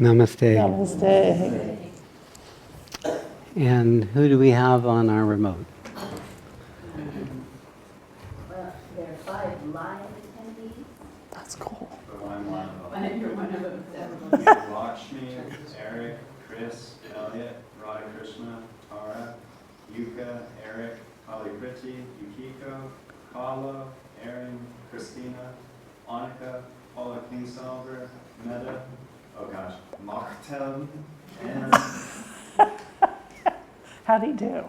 Namaste. Namaste. And who do we have on our remote? Well, there are 5 live attendees. That's cool. You're one of them. Lakshmi, Eric, Chris, Elliot, Radha Krishna, Tara, Yuka, Eric, Holly Priti, Yukiko, Kala, Aaron, Christina, Annika, Paula Kingsolver, Meta, Martel, and How'd he do?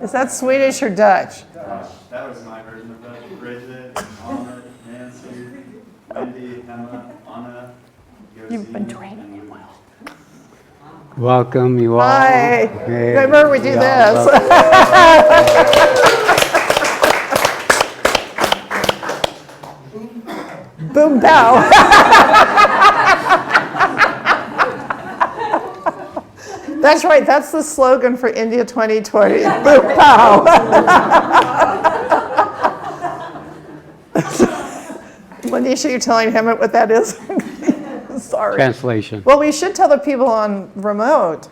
Is that Swedish or Dutch? Dutch. That was my version of Dutch. Bridget, Ahmed, Nancy, Wendy, Emma, Anna, You've been Yosine, training and him well. Welcome, you all. Hi. Hey. Remember we do Yeah, this. Boom, pow. That's right. That's the slogan for India 2020. Boom, pow. Lanisha, you're telling him what that is? Sorry. Translation. Well, we should tell the people on remote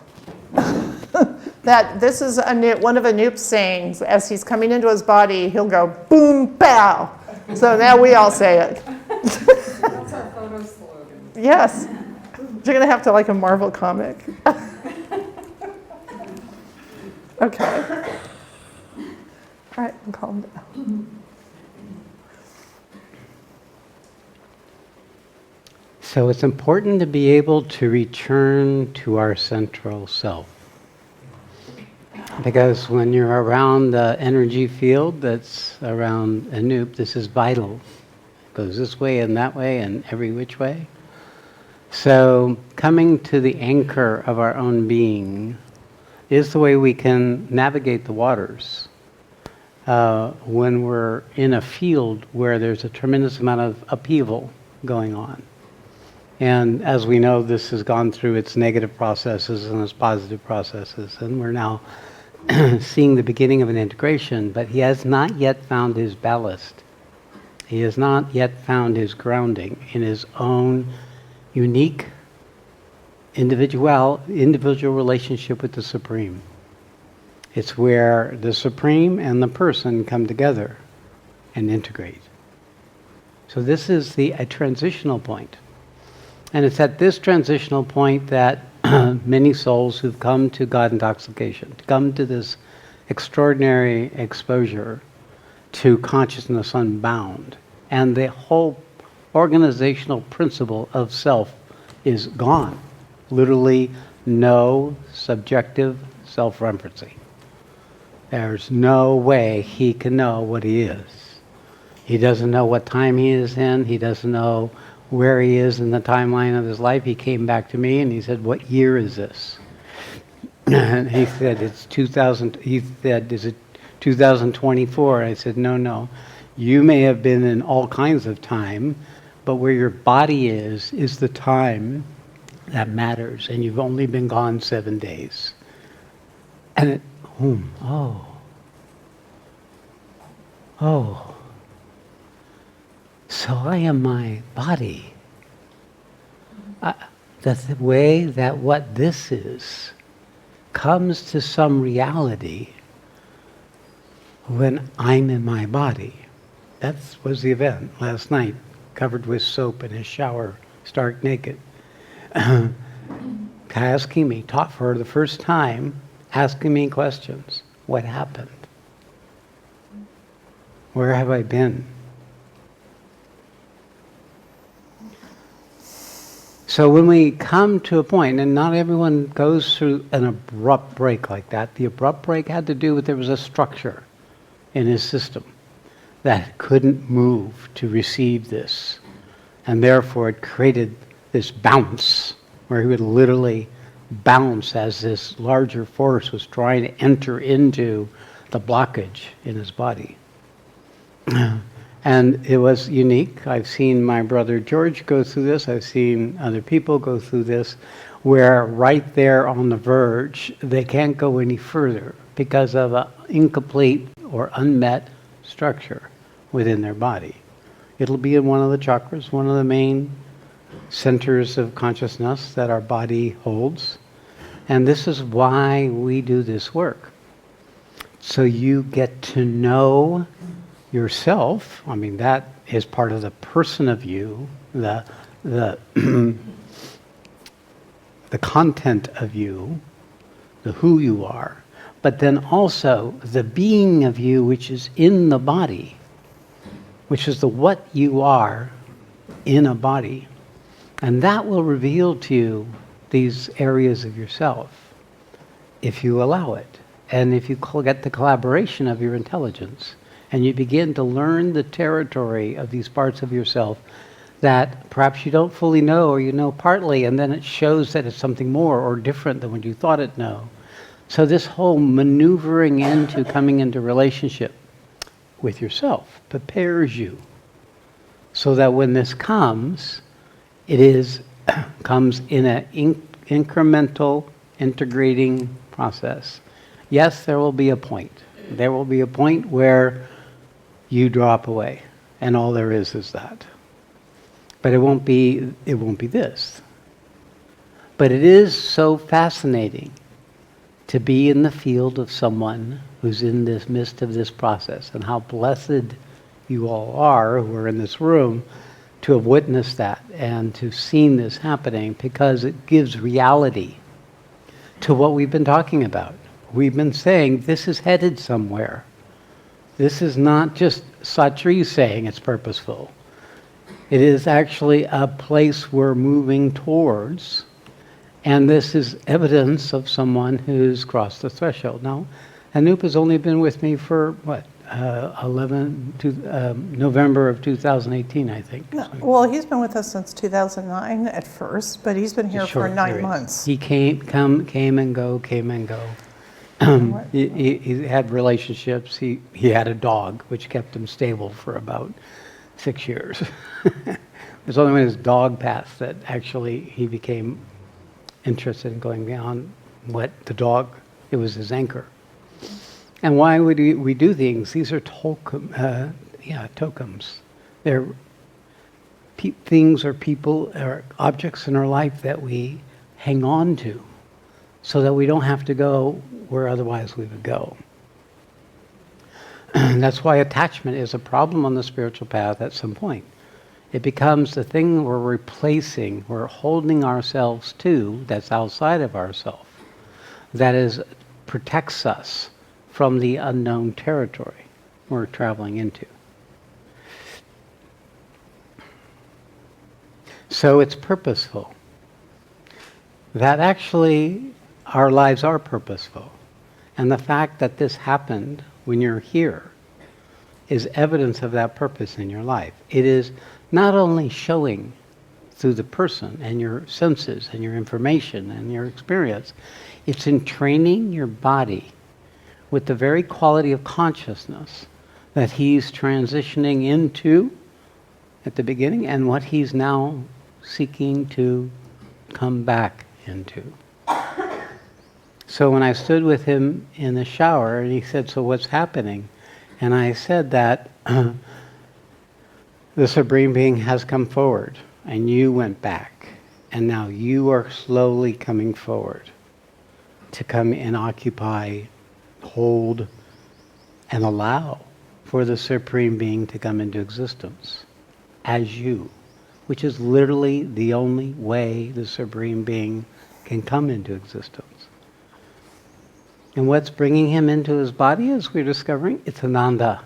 that this is one of Anoop's sayings. As he's coming into his body, he'll go boom, pow. So now we all say it. That's our photo slogan. Yes. You're going to have to like a Marvel comic. Okay. All right, calm down. So it's important to be able to return to our central self. Because when you're around the energy field that's around Anoop, this is vital. It goes this way and that way and every which way. So coming to the anchor of our own being is the way we can navigate the waters. When we're in a field where there's a tremendous amount of upheaval going on. And as we know, this has gone through its negative processes and its positive processes, and we're now seeing the beginning of an integration, but he has not yet found his ballast. He has not yet found his grounding in his own unique individual relationship with the Supreme. It's where the Supreme and the person come together and integrate. So this is a transitional point. And it's at this transitional point that many souls who've come to God intoxication, to come to this extraordinary exposure to consciousness unbound, and the whole organizational principle of self is gone. Literally no subjective self-referencing. There's no way he can know what he is. He doesn't know what time he is in. He doesn't know where he is in the timeline of his life. He came back to me and he said, "What year is this?" And he said, "It's 2000." He said, "Is it 2024?" I said, No. You may have been in all kinds of time, but where your body is the time that matters. And you've only been gone 7 days." And so I am my body. That's the way that what this is comes to some reality when I'm in my body. That was the event last night, covered with soap in his shower, stark naked. Asking me, taught for the first time, asking me questions. What happened? Where have I been? So when we come to a point, and not everyone goes through an abrupt break like that. The abrupt break had to do with there was a structure in his system that couldn't move to receive this. And therefore it created this bounce where he would literally bounce as this larger force was trying to enter into the blockage in his body. And it was unique. I've seen my brother George go through this. I've seen other people go through this, where right there on the verge, they can't go any further because of an incomplete or unmet structure within their body. It'll be in one of the chakras, one of the main centers of consciousness that our body holds. And this is why we do this work. So you get to know yourself. I mean, that is part of the person of you, the the content of you, the who you are, but then also the being of you, which is in the body, which is the what you are in a body. And that will reveal to you these areas of yourself if you allow it. And if you get the collaboration of your intelligence, and you begin to learn the territory of these parts of yourself that perhaps you don't fully know, or you know partly, and then it shows that it's something more or different than what you thought it know. So this whole maneuvering into coming into relationship with yourself prepares you so that when this comes, comes in an incremental, integrating process. Yes, there will be a point. There will be a point where you drop away, and all there is that. But it won't be this. But it is so fascinating to be in the field of someone who's in this midst of this process, and how blessed you all are who are in this room to have witnessed that and to have seen this happening, because it gives reality to what we've been talking about. We've been saying this is headed somewhere. This is not just Satri saying it's purposeful. It is actually a place we're moving towards, and this is evidence of someone who's crossed the threshold. Now, Anoop has only been with me for, November of 2018, I think. Well, he's been with us since 2009 at first, but he's been here for Short 9 period. months. He came and go. He had relationships. He had a dog, which kept him stable for about 6 years. It was only when his dog passed that actually he became interested in going beyond what the dog, it was his anchor. And why would we do things? These are tokems. They're things or people or objects in our life that we hang on to so that we don't have to go where otherwise we would go. And that's why attachment is a problem on the spiritual path at some point. It becomes the thing we're replacing, we're holding ourselves to, that's outside of ourselves, that protects us from the unknown territory we're traveling into. So it's purposeful. That actually our lives are purposeful. And the fact that this happened when you're here is evidence of that purpose in your life. It is not only showing through the person and your senses and your information and your experience, it's in training your body with the very quality of consciousness that he's transitioning into at the beginning and what he's now seeking to come back into. So when I stood with him in the shower and he said, "So what's happening?" And I said that the Supreme Being has come forward and you went back, and now you are slowly coming forward to come and occupy, hold, and allow for the Supreme Being to come into existence as you, which is literally the only way the Supreme Being can come into existence. And what's bringing him into his body, as we're discovering, it's Ananda.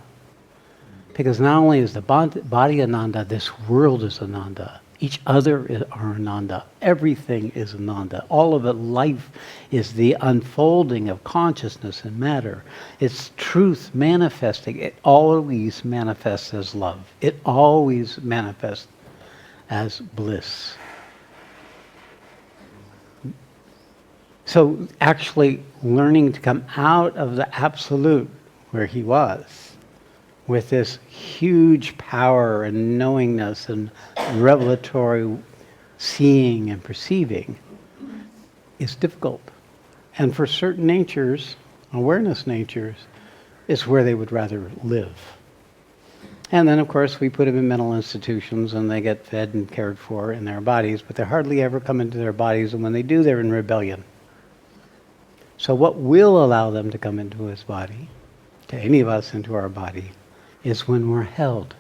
Because not only is the body Ananda, this world is Ananda. Each other are Ananda. Everything is Ananda. All of it, life is the unfolding of consciousness and matter. It's truth manifesting. It always manifests as love. It always manifests as bliss. So actually learning to come out of the absolute where he was, with this huge power and knowingness and revelatory seeing and perceiving, is difficult. And for certain natures, awareness natures, is where they would rather live. And then, of course, we put them in mental institutions and they get fed and cared for in their bodies, but they hardly ever come into their bodies, and when they do, they're in rebellion. So what will allow them to come into his body, to any of us into our body, is when we're held.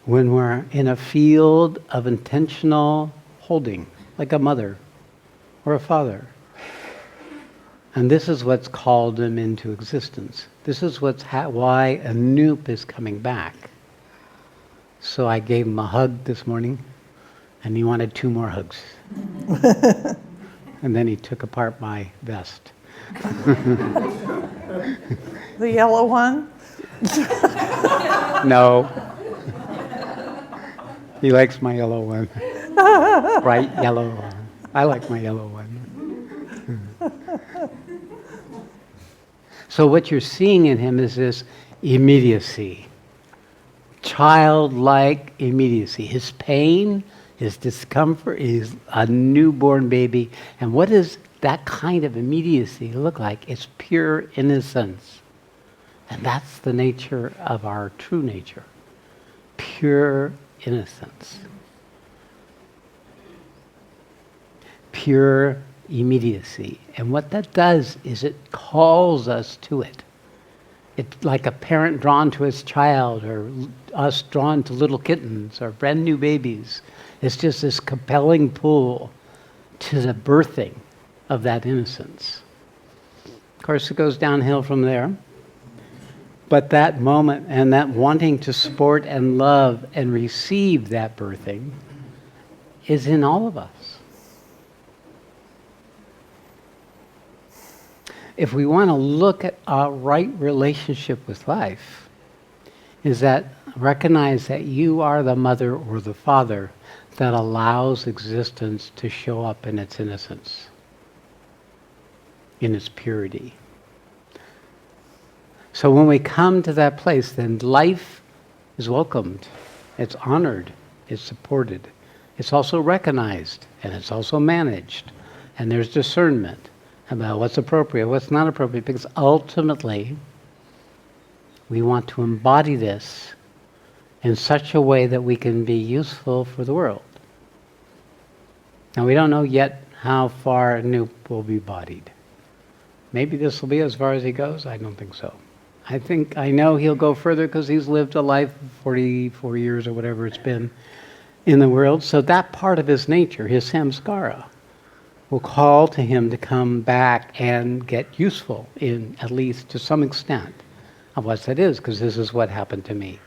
When we're in a field of intentional holding, like a mother or a father. And this is what's called them into existence. This is why Anoop is coming back. So I gave him a hug this morning, and he wanted 2 more hugs. And then he took apart my vest. The yellow one? No. He likes my yellow one. Bright yellow one. I like my yellow one. So what you're seeing in him is this immediacy. Childlike immediacy. His pain, his discomfort, is a newborn baby. And what does that kind of immediacy look like? It's pure innocence. And that's the nature of our true nature. Pure innocence. Pure immediacy. And what that does is it calls us to it. It's like a parent drawn to his child, or us drawn to little kittens or brand new babies. It's just this compelling pull to the birthing of that innocence. Of course, it goes downhill from there. But that moment and that wanting to support and love and receive that birthing is in all of us. If we want to look at our right relationship with life, is that recognize that you are the mother or the father that allows existence to show up in its innocence, in its purity. So when we come to that place, then life is welcomed, it's honored, it's supported. It's also recognized, and it's also managed, and there's discernment about what's appropriate, what's not appropriate, because ultimately we want to embody this in such a way that we can be useful for the world. Now, we don't know yet how far Anoop will be bodied. Maybe this will be as far as he goes. I don't think so. I know he'll go further because he's lived a life of 44 years or whatever it's been in the world. So that part of his nature, his samskara, will call to him to come back and get useful in, at least to some extent, of what that is, because this is what happened to me.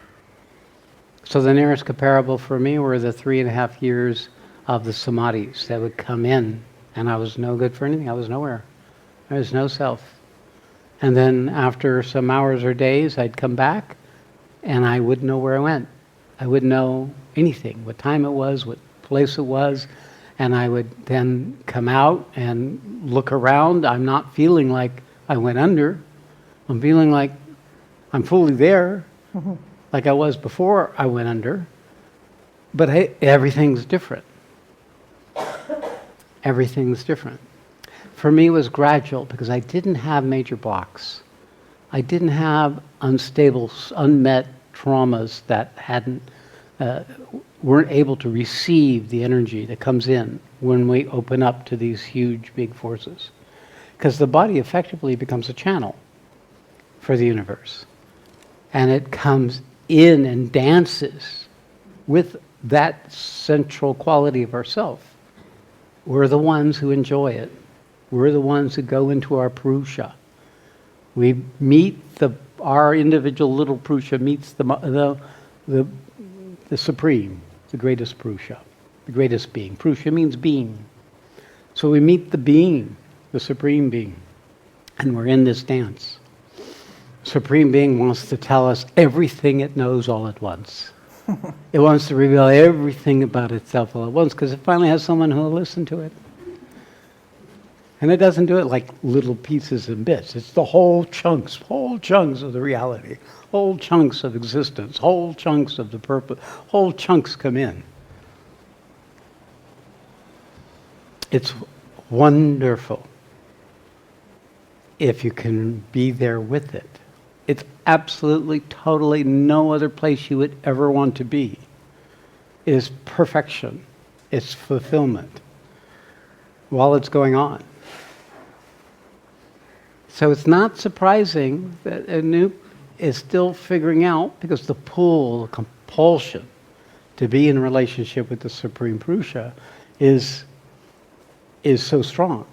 So the nearest comparable for me were the 3.5 years of the samadhis that would come in, and I was no good for anything. I was nowhere. There was no self. And then after some hours or days, I'd come back, and I wouldn't know where I went. I wouldn't know anything, what time it was, what place it was, and I would then come out and look around. I'm not feeling like I went under. I'm feeling like I'm fully there, like I was before I went under. But hey, everything's different. Everything's different. For me, it was gradual because I didn't have major blocks. I didn't have unstable, unmet traumas that weren't able to receive the energy that comes in when we open up to these huge, big forces. Because the body effectively becomes a channel for the universe. And it comes in and dances with that central quality of ourself. We're the ones who enjoy it. We're the ones who go into our Purusha. We meet our individual little Purusha meets the Supreme, the greatest Purusha, the greatest being. Purusha means being. So we meet the being, the Supreme Being, and we're in this dance. Supreme Being wants to tell us everything it knows all at once. It wants to reveal everything about itself all at once because it finally has someone who will listen to it. And it doesn't do it like little pieces and bits. It's the whole chunks of the reality, whole chunks of existence, whole chunks of the purpose, whole chunks come in. It's wonderful if you can be there with it. It's absolutely, totally no other place you would ever want to be. It is perfection. It's fulfillment while it's going on. So it's not surprising that Anup is still figuring out, because the pull, the compulsion to be in relationship with the Supreme Purusha is so strong.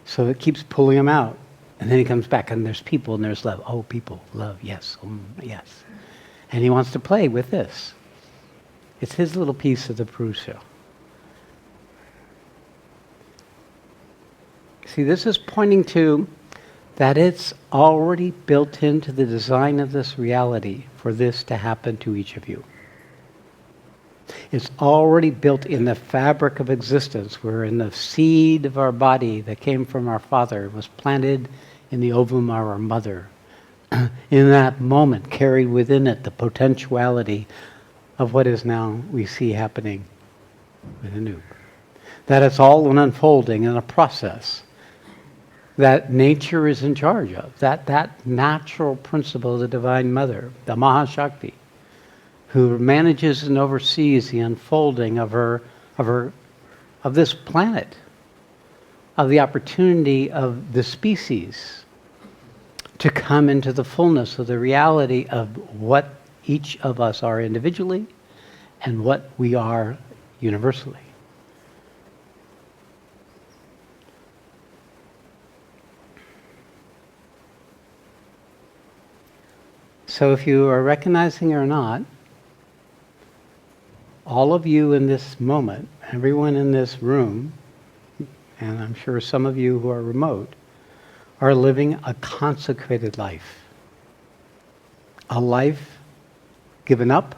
So it keeps pulling him out. And then he comes back and there's people and there's love. Oh, people, love, yes, yes. And he wants to play with this. It's his little piece of the Purusha. See, this is pointing to that it's already built into the design of this reality for this to happen to each of you. It's already built in the fabric of existence, where in the seed of our body that came from our father was planted in the ovum of our mother. In that moment, carried within it the potentiality of what is now we see happening with Anup. That it's all an unfolding and a process that nature is in charge of, that natural principle of the Divine Mother, the Mahashakti, who manages and oversees the unfolding of this planet, of the opportunity of the species to come into the fullness of the reality of what each of us are individually and what we are universally. So if you are recognizing or not, all of you in this moment, everyone in this room, and I'm sure some of you who are remote, are living a consecrated life. A life given up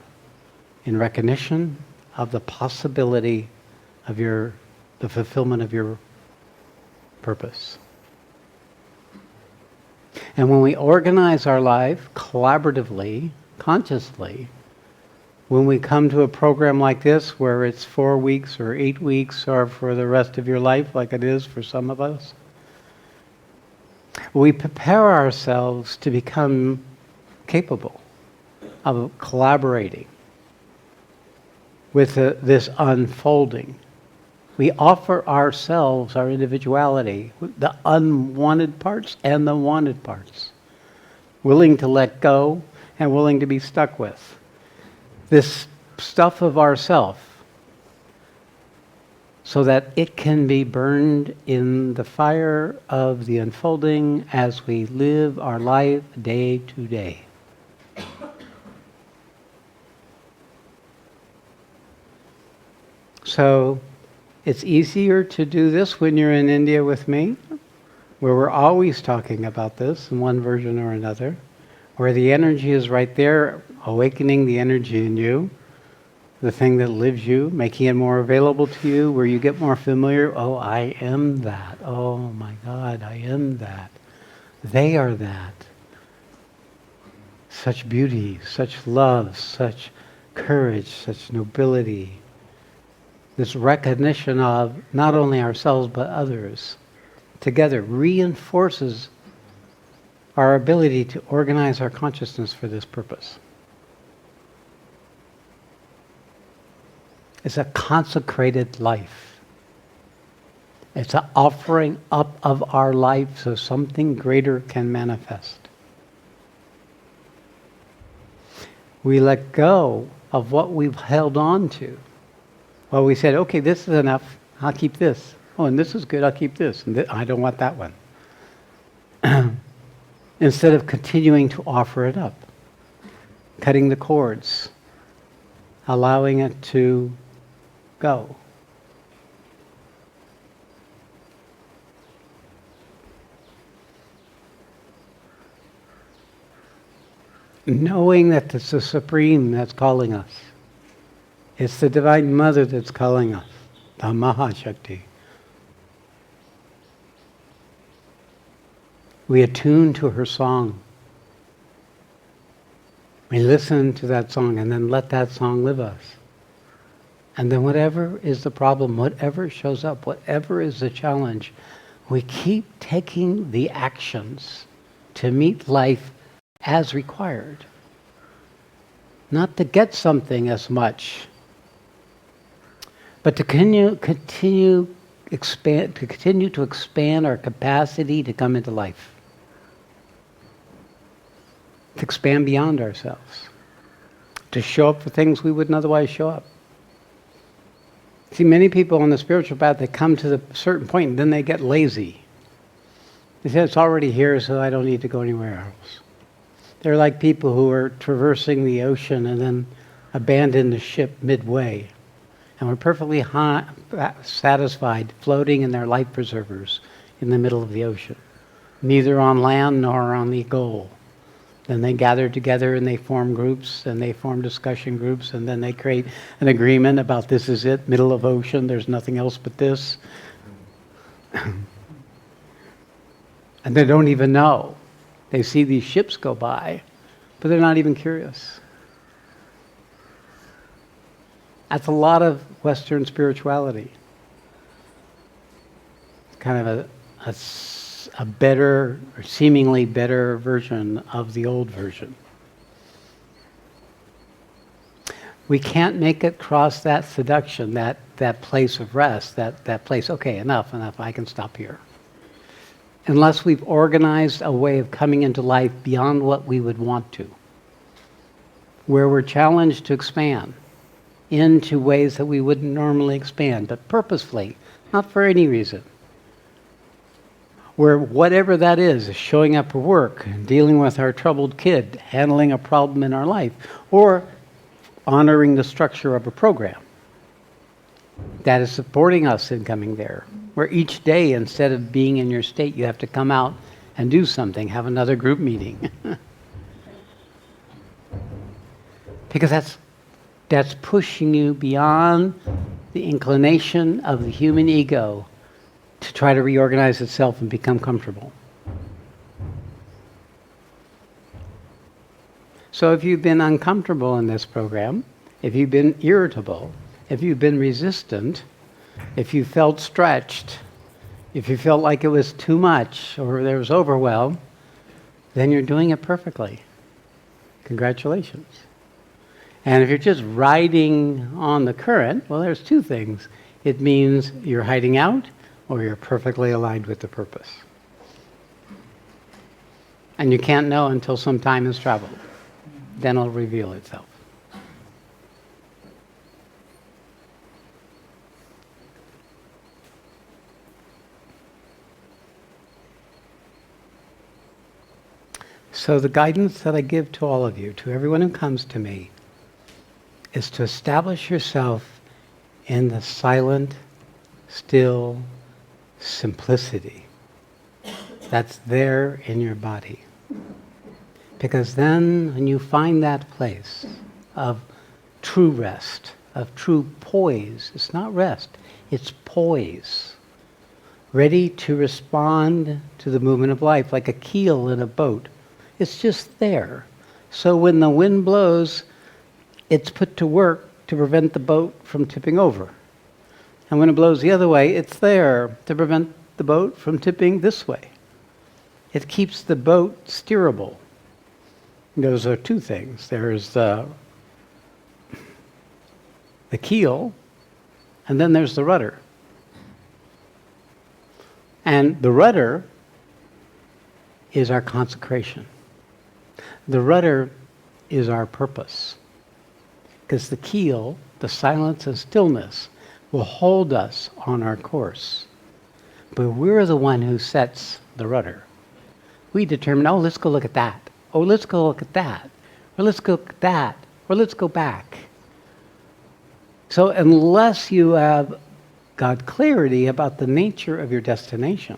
in recognition of the possibility of the fulfillment of your purpose. And when we organize our life collaboratively, consciously, when we come to a program like this, where it's 4 weeks or 8 weeks or for the rest of your life, like it is for some of us, we prepare ourselves to become capable of collaborating with this unfolding. We offer ourselves, our individuality, the unwanted parts and the wanted parts, willing to let go and willing to be stuck with this stuff of ourself, so that it can be burned in the fire of the unfolding as we live our life day to day. So it's easier to do this when you're in India with me, where we're always talking about this in one version or another, where the energy is right there, awakening the energy in you, the thing that lives you, making it more available to you, where you get more familiar. Oh, I am that. Oh my God, I am that. They are that. Such beauty, such love, such courage, such nobility. This recognition of not only ourselves but others together reinforces our ability to organize our consciousness for this purpose. It's a consecrated life. It's an offering up of our life so something greater can manifest. We let go of what we've held on to. Well, we said, okay, this is enough, I'll keep this. Oh, and this is good, I'll keep this. And I don't want that one. Instead of continuing to offer it up, cutting the cords, allowing it to go. Knowing that it's the Supreme that's calling us. It's the Divine Mother that's calling us, the Mahashakti. We attune to her song. We listen to that song and then let that song live us. And then whatever is the problem, whatever shows up, whatever is the challenge, we keep taking the actions to meet life as required. Not to get something as much, but to continue to expand our capacity to come into life. To expand beyond ourselves. To show up for things we wouldn't otherwise show up. See, many people on the spiritual path, they come to a certain point and then they get lazy. They say, it's already here, so I don't need to go anywhere else. They're like people who are traversing the ocean and then abandon the ship midway. And were perfectly satisfied floating in their life preservers in the middle of the ocean. Neither on land nor on the goal. Then they gather together and they form groups and they form discussion groups and then they create an agreement about this is it, middle of ocean, there's nothing else but this. And they don't even know. They see these ships go by, but they're not even curious. That's a lot of Western spirituality. It's kind of a better, or seemingly better version of the old version. We can't make it cross that seduction, that place of rest, that place, okay, enough, I can stop here. Unless we've organized a way of coming into life beyond what we would want to, where we're challenged to expand into ways that we wouldn't normally expand, but purposefully, not for any reason. Where whatever that is showing up for work, dealing with our troubled kid, handling a problem in our life, or honoring the structure of a program that is supporting us in coming there. Where each day, instead of being in your state, you have to come out and do something, have another group meeting. Because that's pushing you beyond the inclination of the human ego to try to reorganize itself and become comfortable. So if you've been uncomfortable in this program, if you've been irritable, if you've been resistant, if you felt stretched, if you felt like it was too much or there was overwhelm, then you're doing it perfectly. Congratulations. And if you're just riding on the current, well, there's two things. It means you're hiding out or you're perfectly aligned with the purpose. And you can't know until some time has traveled. Then it'll reveal itself. So the guidance that I give to all of you, to everyone who comes to me, is to establish yourself in the silent, still simplicity that's there in your body. Because then when you find that place of true rest, of true poise, it's not rest, it's poise, ready to respond to the movement of life like a keel in a boat. It's just there. So when the wind blows, it's put to work to prevent the boat from tipping over. And when it blows the other way, it's there to prevent the boat from tipping this way. It keeps the boat steerable. Those are two things. There's the keel, and then there's the rudder. And the rudder is our consecration. The rudder is our purpose. Because the keel, the silence and stillness, will hold us on our course. But we're the one who sets the rudder. We determine, oh, let's go look at that. Oh, let's go look at that. Or let's go look at that. Or let's go back. So unless you have got clarity about the nature of your destination,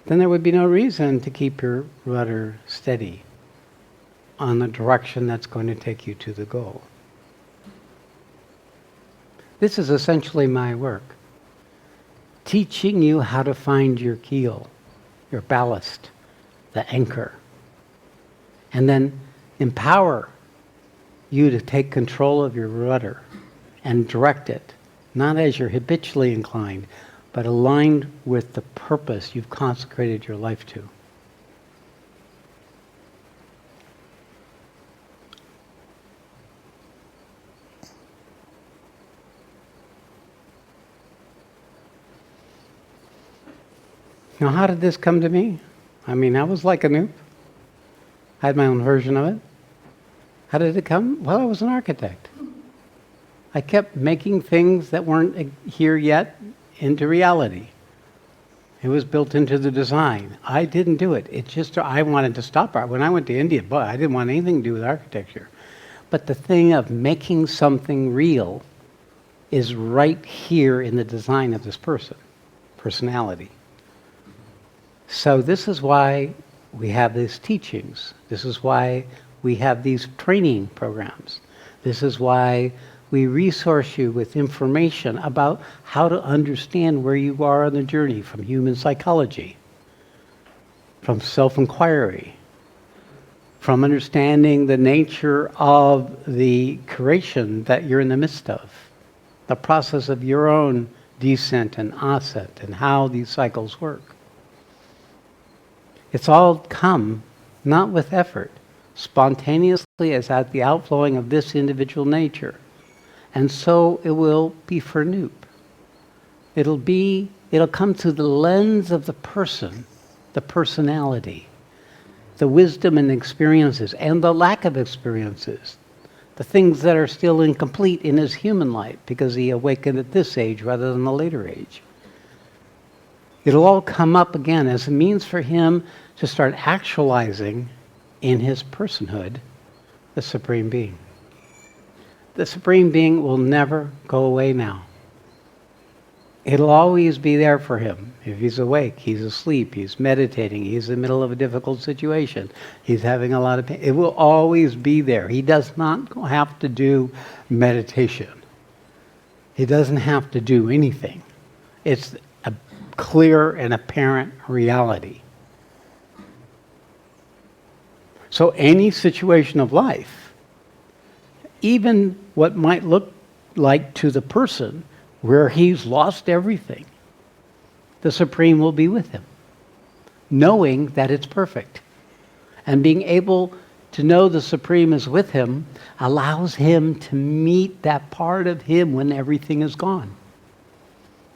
then there would be no reason to keep your rudder steady on the direction that's going to take you to the goal. This is essentially my work. Teaching you how to find your keel, your ballast, the anchor. And then empower you to take control of your rudder and direct it, not as you're habitually inclined, but aligned with the purpose you've consecrated your life to. Now, how did this come to me? I mean, I was like a noob. I had my own version of it. How did it come? Well, I was an architect. I kept making things that weren't here yet into reality. It was built into the design. I didn't do it. It just, I wanted to stop art. When I went to India, boy, I didn't want anything to do with architecture. But the thing of making something real is right here in the design of this personality. So this is why we have these teachings. This is why we have these training programs. This is why we resource you with information about how to understand where you are on the journey from human psychology, from self-inquiry, from understanding the nature of the creation that you're in the midst of, the process of your own descent and ascent, and how these cycles work. It's all come not with effort, spontaneously as at the outflowing of this individual nature. And so it will be for Noop. It'll come through the lens of the person, the personality, the wisdom and experiences, and the lack of experiences, the things that are still incomplete in his human life because he awakened at this age rather than the later age. It'll all come up again as a means for him to start actualizing in his personhood the Supreme Being. The Supreme Being will never go away now. It'll always be there for him. If he's awake, he's asleep, he's meditating, he's in the middle of a difficult situation, he's having a lot of pain. It will always be there. He does not have to do meditation. He doesn't have to do anything. It's a clear and apparent reality. So any situation of life, even what might look like to the person where he's lost everything, the Supreme will be with him, knowing that it's perfect. And being able to know the Supreme is with him allows him to meet that part of him when everything is gone.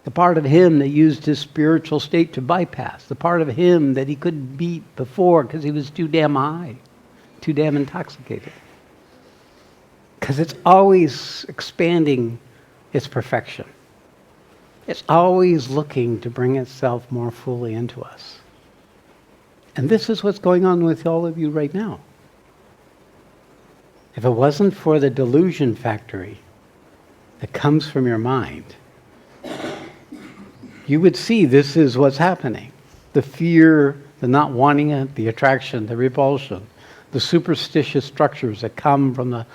The part of him that used his spiritual state to bypass. The part of him that he couldn't beat before because he was too damn high, too damn intoxicated. Because it's always expanding its perfection. It's always looking to bring itself more fully into us. And this is what's going on with all of you right now. If it wasn't for the delusion factory that comes from your mind, you would see this is what's happening. The fear, the not wanting it, the attraction, the repulsion, the superstitious structures that come from the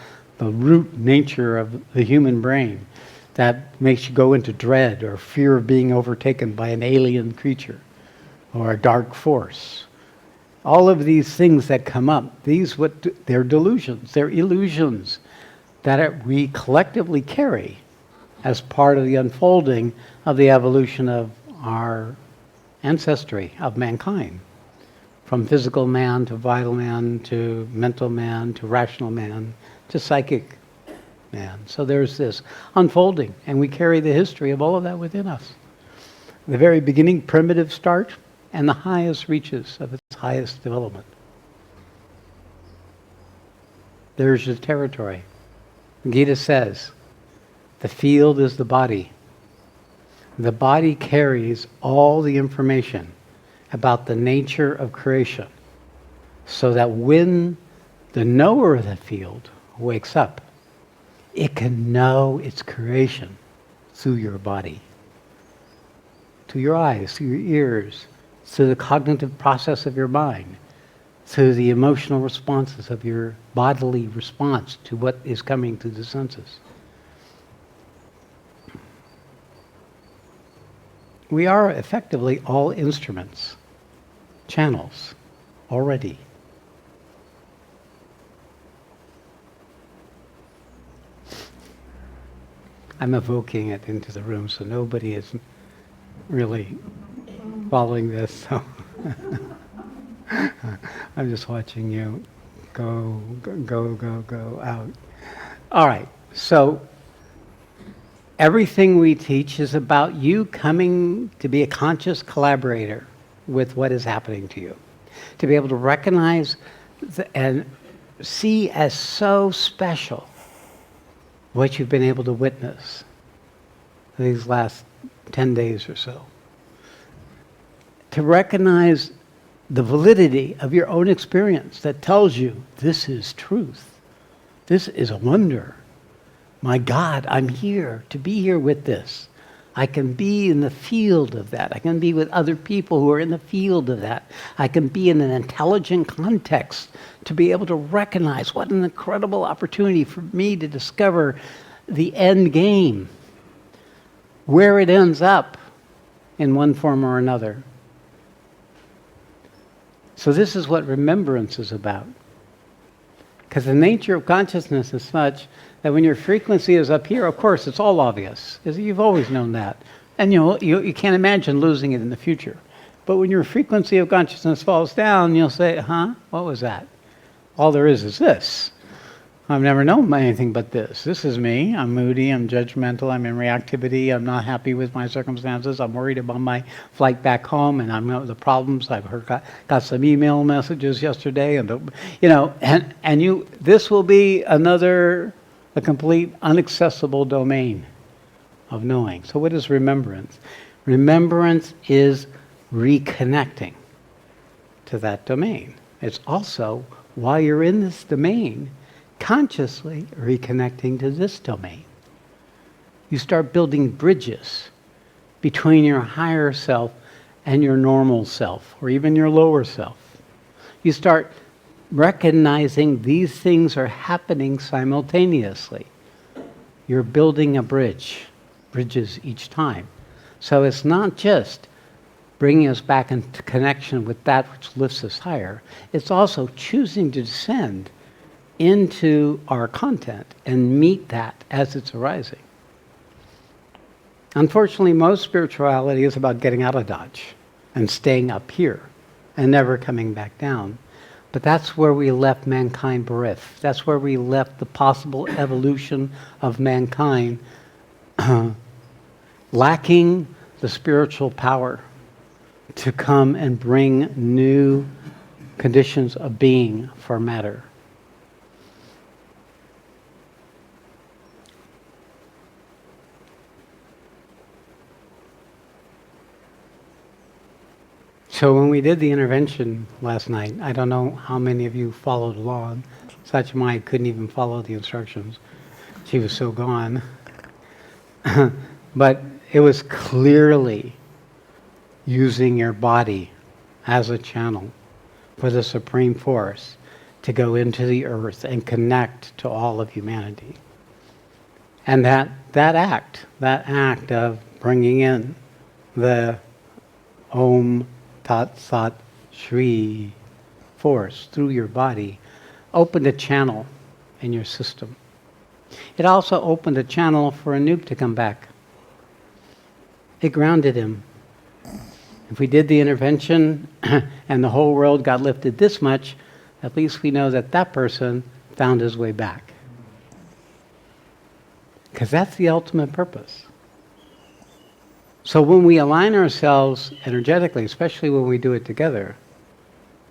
root nature of the human brain that makes you go into dread or fear of being overtaken by an alien creature or a dark force. All of these things that come up, they're delusions, they're illusions that we collectively carry as part of the unfolding of the evolution of our ancestry, of mankind. From physical man to vital man to mental man to rational man to psychic man. So there's this unfolding, and we carry the history of all of that within us. The very beginning, primitive start, and the highest reaches of its highest development. There's your territory. The Gita says, the field is the body. The body carries all the information about the nature of creation, so that when the knower of the field wakes up, it can know its creation through your body, through your eyes, through your ears, through the cognitive process of your mind, through the emotional responses of your bodily response to what is coming through the senses. We are effectively all instruments, channels, already. I'm evoking it into the room, so nobody is really following this. So I'm just watching you go out. All right, so everything we teach is about you coming to be a conscious collaborator with what is happening to you. To be able to recognize and see as so special what you've been able to witness these last 10 days or so. To recognize the validity of your own experience that tells you this is truth. This is a wonder. My God, I'm here to be here with this. I can be in the field of that. I can be with other people who are in the field of that. I can be in an intelligent context to be able to recognize what an incredible opportunity for me to discover the end game, where it ends up in one form or another. So this is what remembrance is about. Because the nature of consciousness is such that when your frequency is up here, of course, it's all obvious. You've always known that. And you can't imagine losing it in the future. But when your frequency of consciousness falls down, you'll say, what was that? All there is this. I've never known anything but this. This is me. I'm moody. I'm judgmental. I'm in reactivity. I'm not happy with my circumstances. I'm worried about my flight back home, and I'm the problems. I've got some email messages yesterday, and this will be a complete inaccessible domain of knowing. So what is remembrance? Remembrance is reconnecting to that domain. It's also, while you're in this domain, consciously reconnecting to this domain. You start building bridges between your higher self and your normal self, or even your lower self. You start recognizing these things are happening simultaneously. You're building a bridges each time. So it's not just bringing us back into connection with that which lifts us higher. It's also choosing to descend into our content and meet that as it's arising. Unfortunately, most spirituality is about getting out of Dodge and staying up here and never coming back down. But that's where we left mankind bereft. That's where we left the possible evolution of mankind lacking the spiritual power to come and bring new conditions of being for matter. So when we did the intervention last night, I don't know how many of you followed along. Satsang couldn't even follow the instructions. She was so gone. But it was clearly using your body as a channel for the Supreme Force to go into the earth and connect to all of humanity. And that act of bringing in the Om Tat Sat Shri force through your body opened a channel in your system. It also opened a channel for Anup to come back. It grounded him. If we did the intervention and the whole world got lifted this much, at least we know that that person found his way back. Because that's the ultimate purpose. So when we align ourselves energetically, especially when we do it together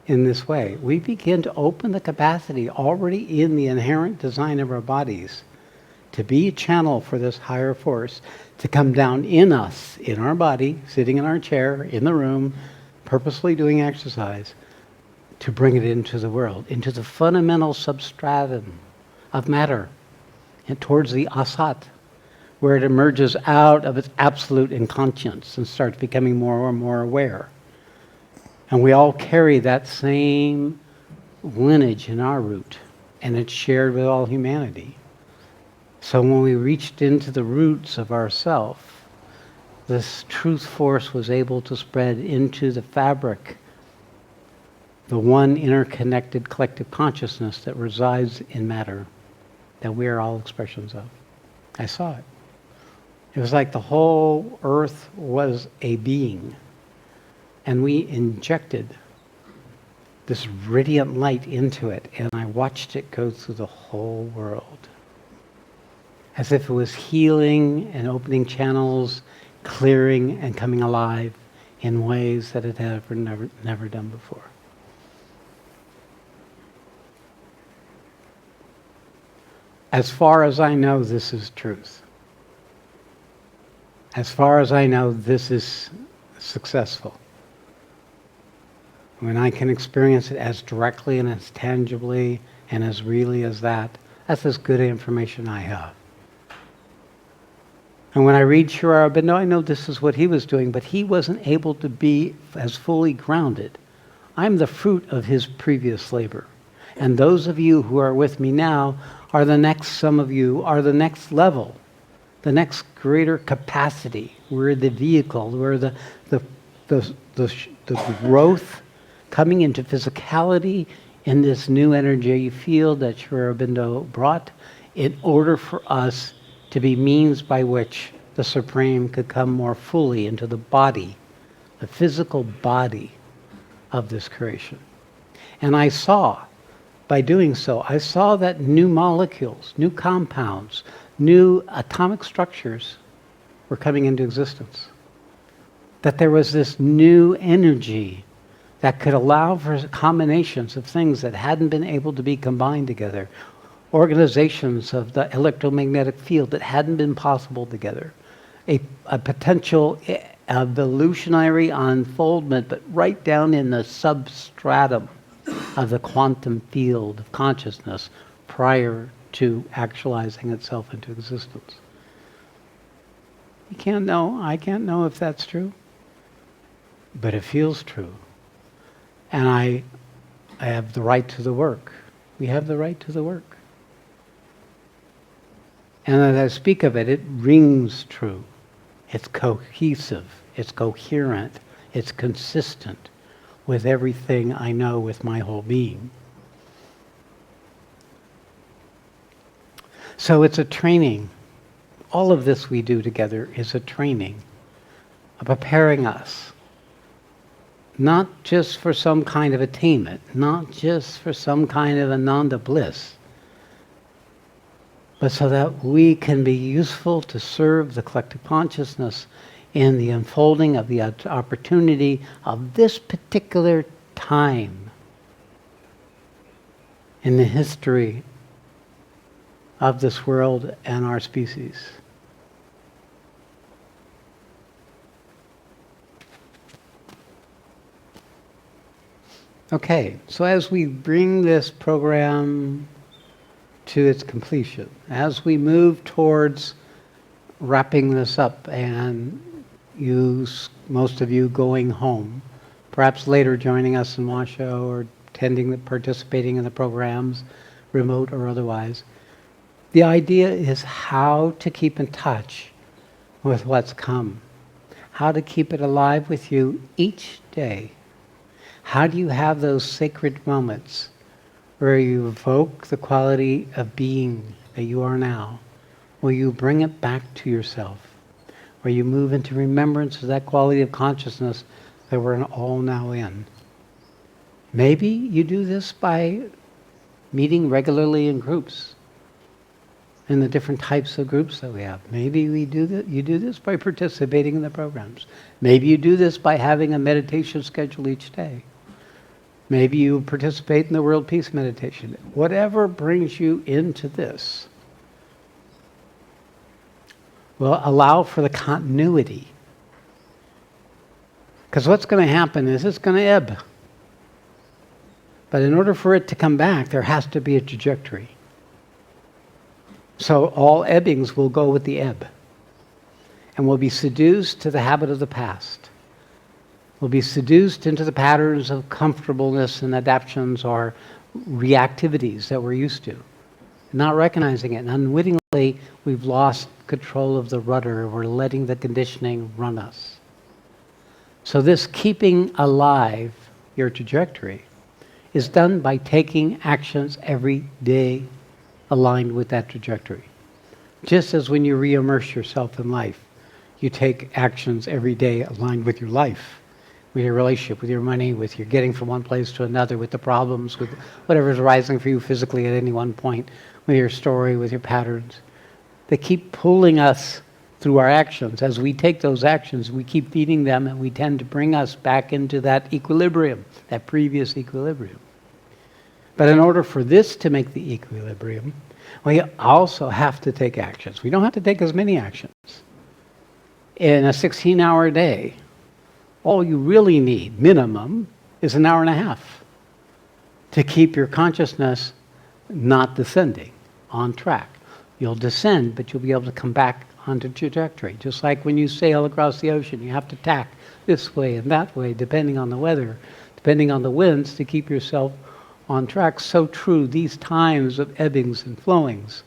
in this way, we begin to open the capacity already in the inherent design of our bodies to be a channel for this higher force to come down in us, in our body, sitting in our chair, in the room, purposely doing exercise, to bring it into the world, into the fundamental substratum of matter, and towards the asat, where it emerges out of its absolute inconscience and starts becoming more and more aware. And we all carry that same lineage in our root, and it's shared with all humanity. So when we reached into the roots of ourself, this truth force was able to spread into the fabric, the one interconnected collective consciousness that resides in matter, that we are all expressions of. I saw it. It was like the whole earth was a being, and we injected this radiant light into it, and I watched it go through the whole world, as if it was healing and opening channels, clearing and coming alive in ways that it had never done before. As far as I know, this is truth. As far as I know, this is successful. When I can experience it as directly and as tangibly and as really as that, that's as good information I have. And when I read Sri Aurobindo, I know this is what he was doing, but he wasn't able to be as fully grounded. I'm the fruit of his previous labor. And those of you who are with me now are the next, some of you are the next level, the next greater capacity. We're the vehicle, we're the growth coming into physicality in this new energy field that Sri Aurobindo brought in order for us to be means by which the Supreme could come more fully into the body, the physical body of this creation. And I saw, by doing so, I saw that new molecules, new compounds, new atomic structures were coming into existence. That there was this new energy that could allow for combinations of things that hadn't been able to be combined together. Organizations of the electromagnetic field that hadn't been possible together. A potential evolutionary unfoldment, but right down in the substratum of the quantum field of consciousness prior to actualizing itself into existence. You can't know, I can't know if that's true, but it feels true. And I have the right to the work. We have the right to the work. And as I speak of it, it rings true. It's cohesive, it's coherent, it's consistent with everything I know with my whole being. So it's a training. All of this we do together is a training, preparing us, not just for some kind of attainment, not just for some kind of ananda bliss, but so that we can be useful to serve the collective consciousness in the unfolding of the opportunity of this particular time in the history of this world and our species. Okay, so as we bring this program to its completion, as we move towards wrapping this up and most of you going home, perhaps later joining us in Washoe or participating in the programs, remote or otherwise, the idea is how to keep in touch with what's come, how to keep it alive with you each day. How do you have those sacred moments where you evoke the quality of being that you are now, where you bring it back to yourself, where you move into remembrance of that quality of consciousness that we're all now in. Maybe you do this by meeting regularly in groups, in the different types of groups that we have. Maybe you do this by participating in the programs. Maybe you do this by having a meditation schedule each day. Maybe you participate in the World Peace Meditation. Whatever brings you into this will allow for the continuity. Because what's going to happen is it's going to ebb. But in order for it to come back, there has to be a trajectory. So all ebbings will go with the ebb. And will be seduced to the habit of the past. Will be seduced into the patterns of comfortableness and adaptions or reactivities that we're used to. Not recognizing it. And unwittingly, we've lost control of the rudder. We're letting the conditioning run us. So this keeping alive your trajectory is done by taking actions every day aligned with that trajectory. Just as when you re-immerse yourself in life, you take actions every day aligned with your life, with your relationship, with your money, with your getting from one place to another, with the problems, with whatever's arising for you physically at any one point, with your story, with your patterns. They keep pulling us through our actions. As we take those actions, we keep feeding them, and we tend to bring us back into that equilibrium, that previous equilibrium. But in order for this to make the equilibrium, we also have to take actions. We don't have to take as many actions. In a 16-hour day, all you really need, minimum, is an hour and a half to keep your consciousness not descending, on track. You'll descend, but you'll be able to come back onto trajectory. Just like when you sail across the ocean, you have to tack this way and that way, depending on the weather, depending on the winds, to keep yourself on track. So true, these times of ebbings and flowings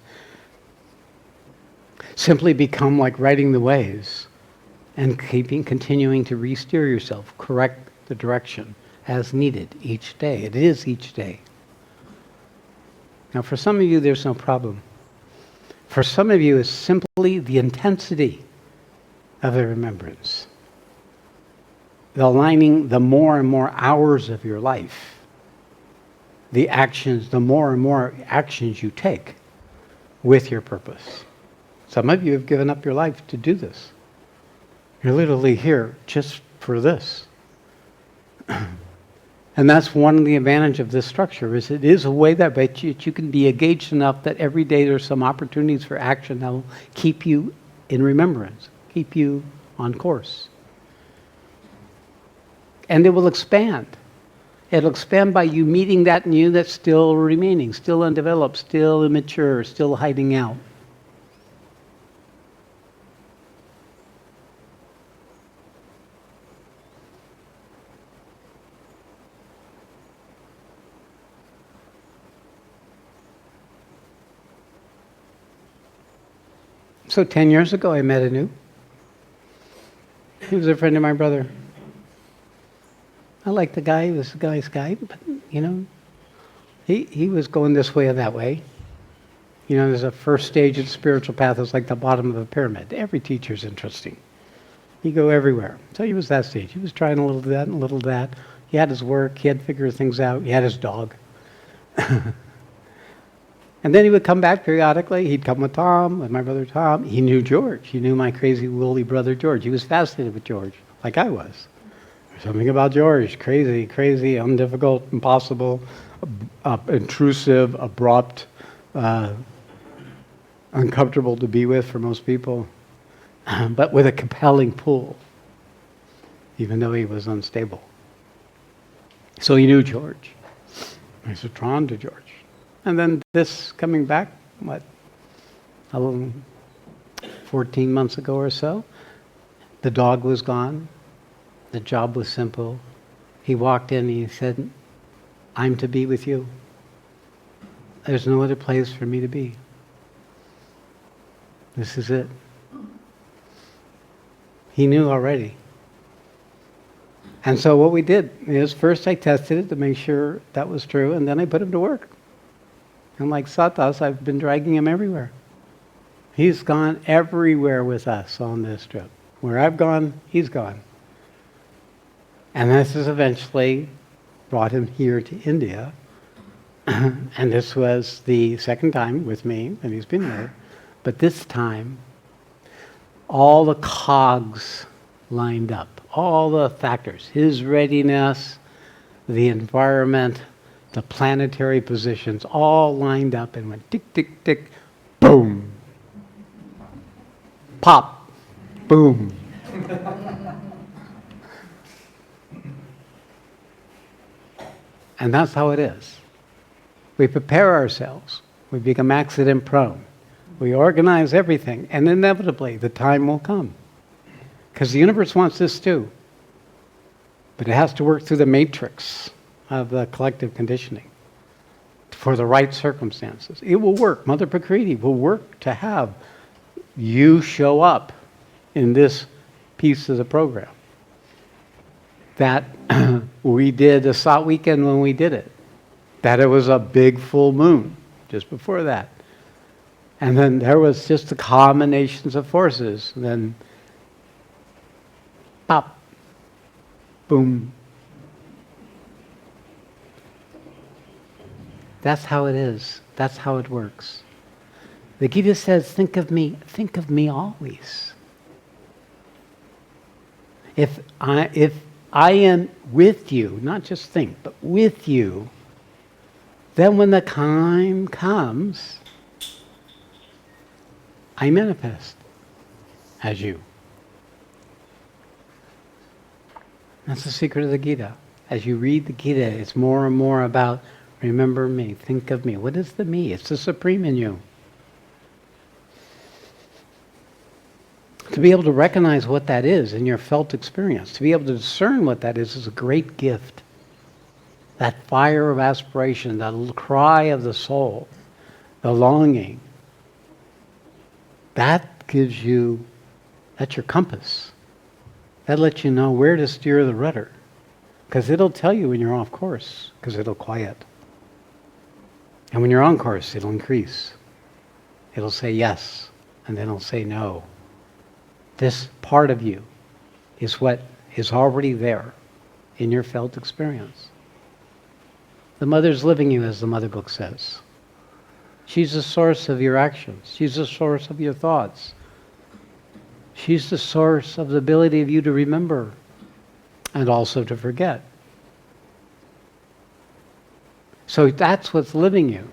simply become like riding the waves and continuing to re-steer yourself, correct the direction as needed each day. It is each day. Now, for some of you, there's no problem. For some of you, it's simply the intensity of the remembrance, the aligning the more and more hours of your life, the actions, the more and more actions you take with your purpose. Some of you have given up your life to do this. You're literally here just for this. And that's one of the advantages of this structure, is it is a way that you can be engaged enough that every day there's some opportunities for action that will keep you in remembrance, keep you on course. And it will expand. It'll expand by you meeting that in you that's still remaining, still undeveloped, still immature, still hiding out. So 10 years ago, I met Anu. He was a friend of my brother. I liked the guy. He was a nice guy, but, he was going this way or that way. There's a first stage of the spiritual path. It's like the bottom of a pyramid. Every teacher's interesting. You go everywhere. So he was that stage. He was trying a little of that and a little of that. He had his work. He had to figure things out. He had his dog. And then he would come back periodically. He'd come with Tom, with my brother Tom. He knew George. He knew my crazy, woolly brother George. He was fascinated with George, like I was. There's something about George. Crazy, undifficult, impossible, intrusive, abrupt, uncomfortable to be with for most people, but with a compelling pull, even though he was unstable. So he knew George. I was drawn to George. And then this coming back, 14 months ago or so, the dog was gone. The job was simple. He walked in and he said, "I'm to be with you. There's no other place for me to be. This is it." He knew already. And so what we did is first I tested it to make sure that was true, and then I put him to work. And like Satas, I've been dragging him everywhere. He's gone everywhere with us on this trip. Where I've gone, he's gone. And this has eventually brought him here to India. And this was the second time with me, and he's been there. But this time, all the cogs lined up. All the factors. His readiness, the environment, the planetary positions, all lined up and went tick, tick, tick, boom. Pop, boom. And that's how it is. We prepare ourselves. We become accident prone. We organize everything, and inevitably the time will come. Because the universe wants this too. But it has to work through the matrix of the collective conditioning for the right circumstances. It will work. Mother Prakriti will work to have you show up in this piece of the program. That we did a Sat weekend when we did it. That it was a big full moon just before that. And then there was just the combinations of forces. And then pop, boom. That's how it is. That's how it works. The Gita says, think of me always. If I am with you, not just think, but with you, then when the time comes, I manifest as you. That's the secret of the Gita. As you read the Gita, it's more and more about remember me, think of me. What is the me? It's the Supreme in you. To be able to recognize what that is in your felt experience, to be able to discern what that is a great gift. That fire of aspiration, that little cry of the soul, the longing, that gives you, that's your compass. That lets you know where to steer the rudder. Because it'll tell you when you're off course, because it'll quiet. And when you're on course, it'll increase. It'll say yes, and then it'll say no. This part of you is what is already there in your felt experience. The mother's living you, as the Mother Book says. She's the source of your actions. She's the source of your thoughts. She's the source of the ability of you to remember and also to forget. So that's what's living you.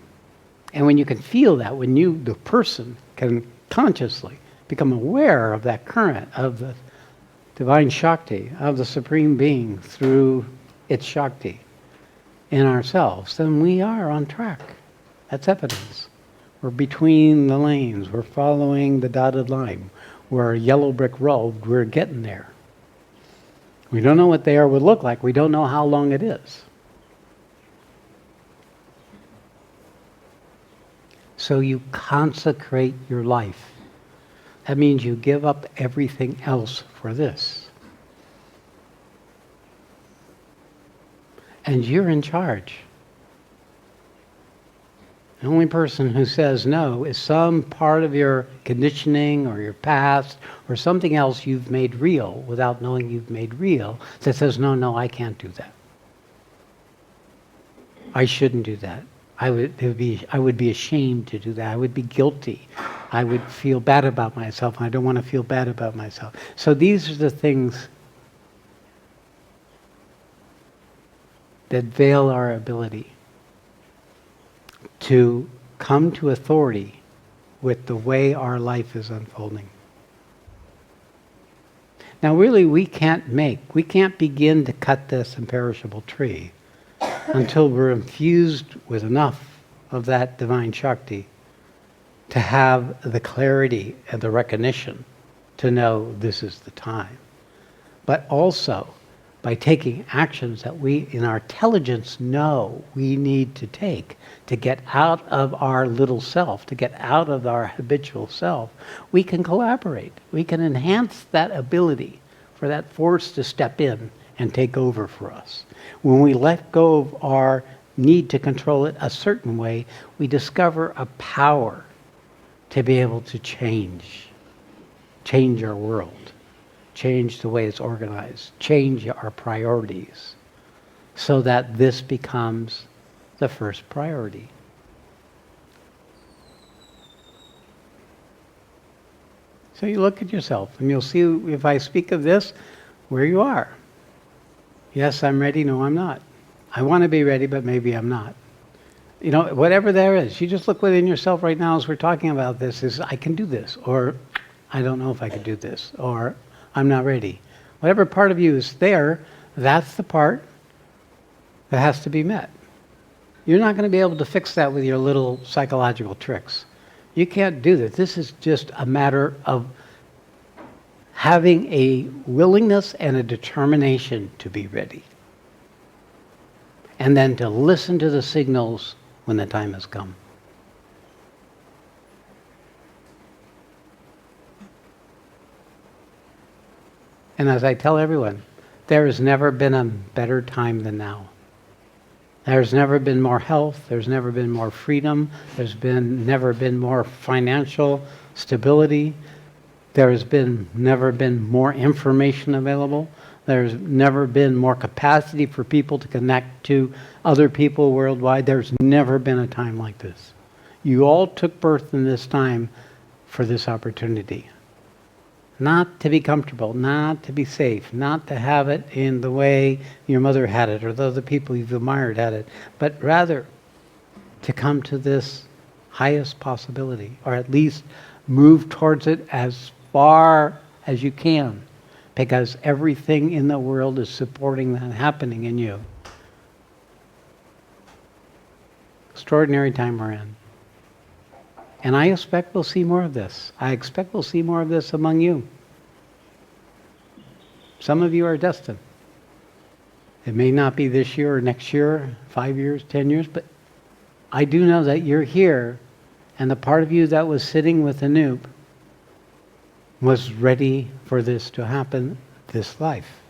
And when you can feel that, when you, the person, can consciously become aware of that current of the divine Shakti, of the Supreme Being through its Shakti in ourselves, then we are on track. That's evidence. We're between the lanes. We're following the dotted line. We're a yellow brick road. We're getting there. We don't know what there would look like. We don't know how long it is. So you consecrate your life. That means you give up everything else for this. And you're in charge. The only person who says no is some part of your conditioning or your past or something else you've made real without knowing you've made real that says, no, I can't do that. I shouldn't do that. I would be ashamed to do that. I would be guilty. I would feel bad about myself. I don't want to feel bad about myself. So these are the things that veil our ability to come to authority with the way our life is unfolding. Now really we can't begin to cut this imperishable tree until we're infused with enough of that divine Shakti to have the clarity and the recognition to know this is the time. But also by taking actions that we, in our intelligence, know we need to take to get out of our little self, to get out of our habitual self, we can collaborate. We can enhance that ability for that force to step in and take over for us. When we let go of our need to control it a certain way, we discover a power to be able to change our world. Change the way it's organized, change our priorities, so that this becomes the first priority. So you look at yourself, and you'll see if I speak of this, where you are. Yes, I'm ready. No, I'm not. I want to be ready, but maybe I'm not. You know, whatever there is, you just look within yourself right now as we're talking about this, is I can do this, or I don't know if I could do this, or I'm not ready. Whatever part of you is there, that's the part that has to be met. You're not going to be able to fix that with your little psychological tricks. You can't do that. This is just a matter of having a willingness and a determination to be ready. And then to listen to the signals when the time has come. And as I tell everyone, there has never been a better time than now. There's never been more health, there's never been more freedom, never been more financial stability, never been more information available, there's never been more capacity for people to connect to other people worldwide. There's never been a time like this. You all took birth in this time for this opportunity. Not to be comfortable, not to be safe, not to have it in the way your mother had it or the other people you've admired had it, but rather to come to this highest possibility, or at least move towards it as far as you can, because everything in the world is supporting that happening in you. Extraordinary time we're in. And I expect we'll see more of this. I expect we'll see more of this among you. Some of you are destined. It may not be this year or next year, 5 years, 10 years, but I do know that you're here, and the part of you that was sitting with Anoop was ready for this to happen this life.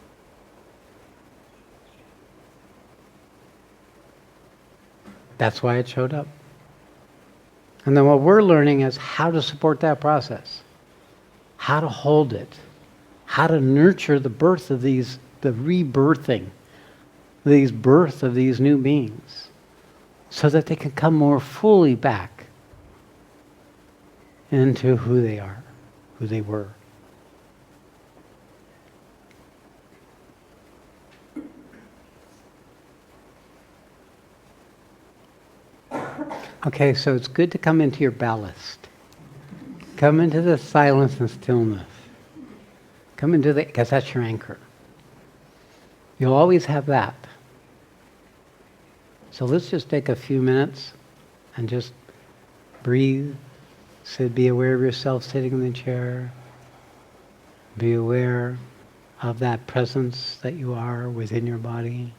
That's why it showed up. And then what we're learning is how to support that process, how to hold it, how to nurture the birth of these, the rebirthing, these birth of these new beings, so that they can come more fully back into who they are, who they were. Okay, so it's good to come into your ballast. Come into the silence and stillness. Come into the, because that's your anchor. You'll always have that. So let's just take a few minutes and just breathe. So be aware of yourself sitting in the chair. Be aware of that presence that you are within your body.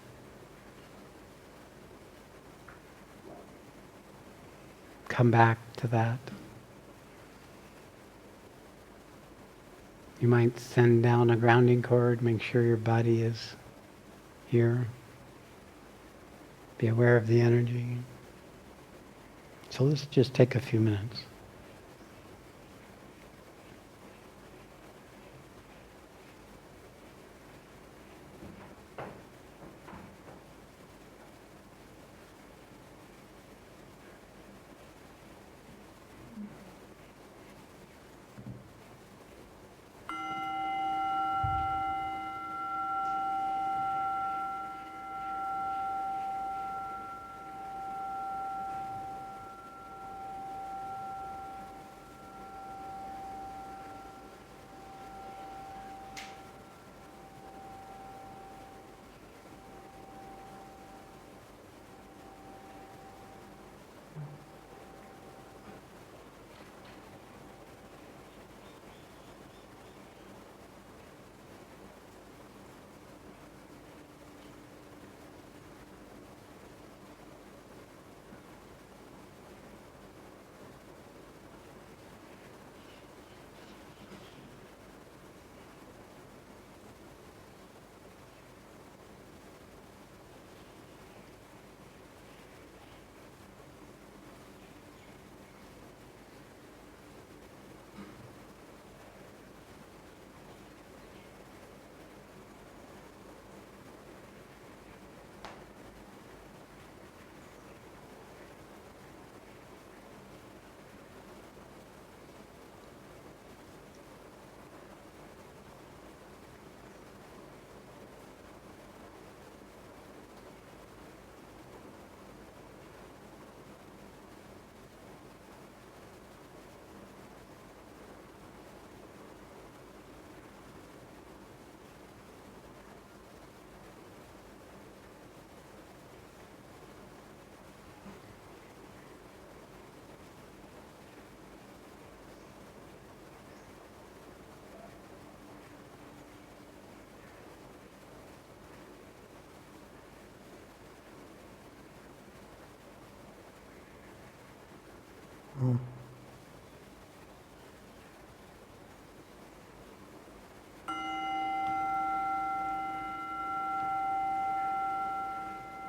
Come back to that. You might send down a grounding cord, make sure your body is here. Be aware of the energy. So let's just take a few minutes.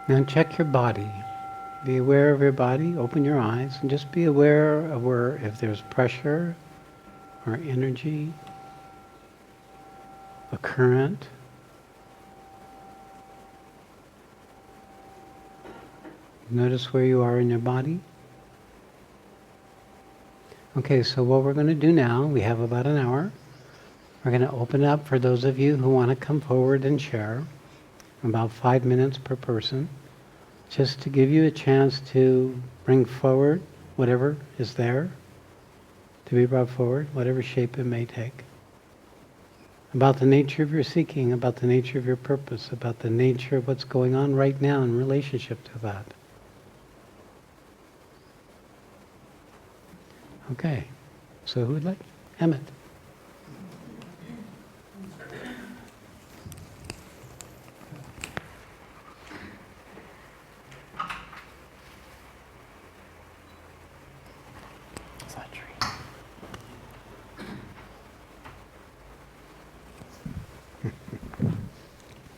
Now check your body. Be aware of your body. Open your eyes and just be aware of where, if there's pressure or energy, a current. Notice where you are in your body. Okay, so what we're going to do now, we have about an hour. We're going to open up for those of you who want to come forward and share, about 5 minutes per person, just to give you a chance to bring forward whatever is there, to be brought forward, whatever shape it may take. About the nature of your seeking, about the nature of your purpose, about the nature of what's going on right now in relationship to that. Okay, so who would like? Emmett.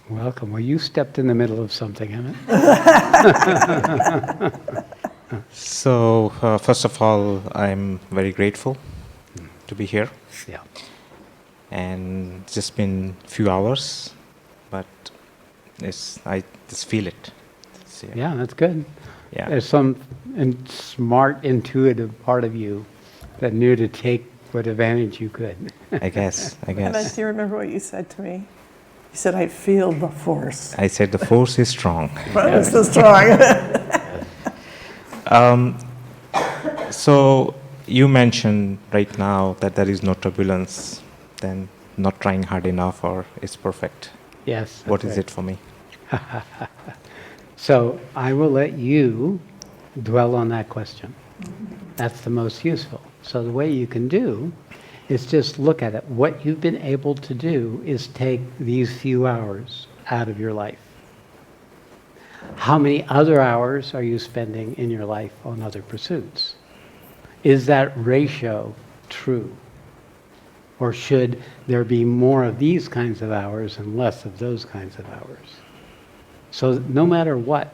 Welcome. Well, you stepped in the middle of something, Emmett. So, first of all, I'm very grateful to be here. Yeah. And it's just been a few hours, but I just feel it. Yeah, that's good. Yeah. There's some smart, intuitive part of you that knew to take what advantage you could. I guess. Emmett, do you remember what you said to me? You said, I feel the force. I said the force is strong. It's so strong. So you mentioned right now that there is no turbulence, then not trying hard enough or it's perfect. Yes. What is it for me? So I will let you dwell on that question. That's the most useful. So the way you can do is just look at it. What you've been able to do is take these few hours out of your life. How many other hours are you spending in your life on other pursuits? Is that ratio true? Or should there be more of these kinds of hours and less of those kinds of hours? So no matter what,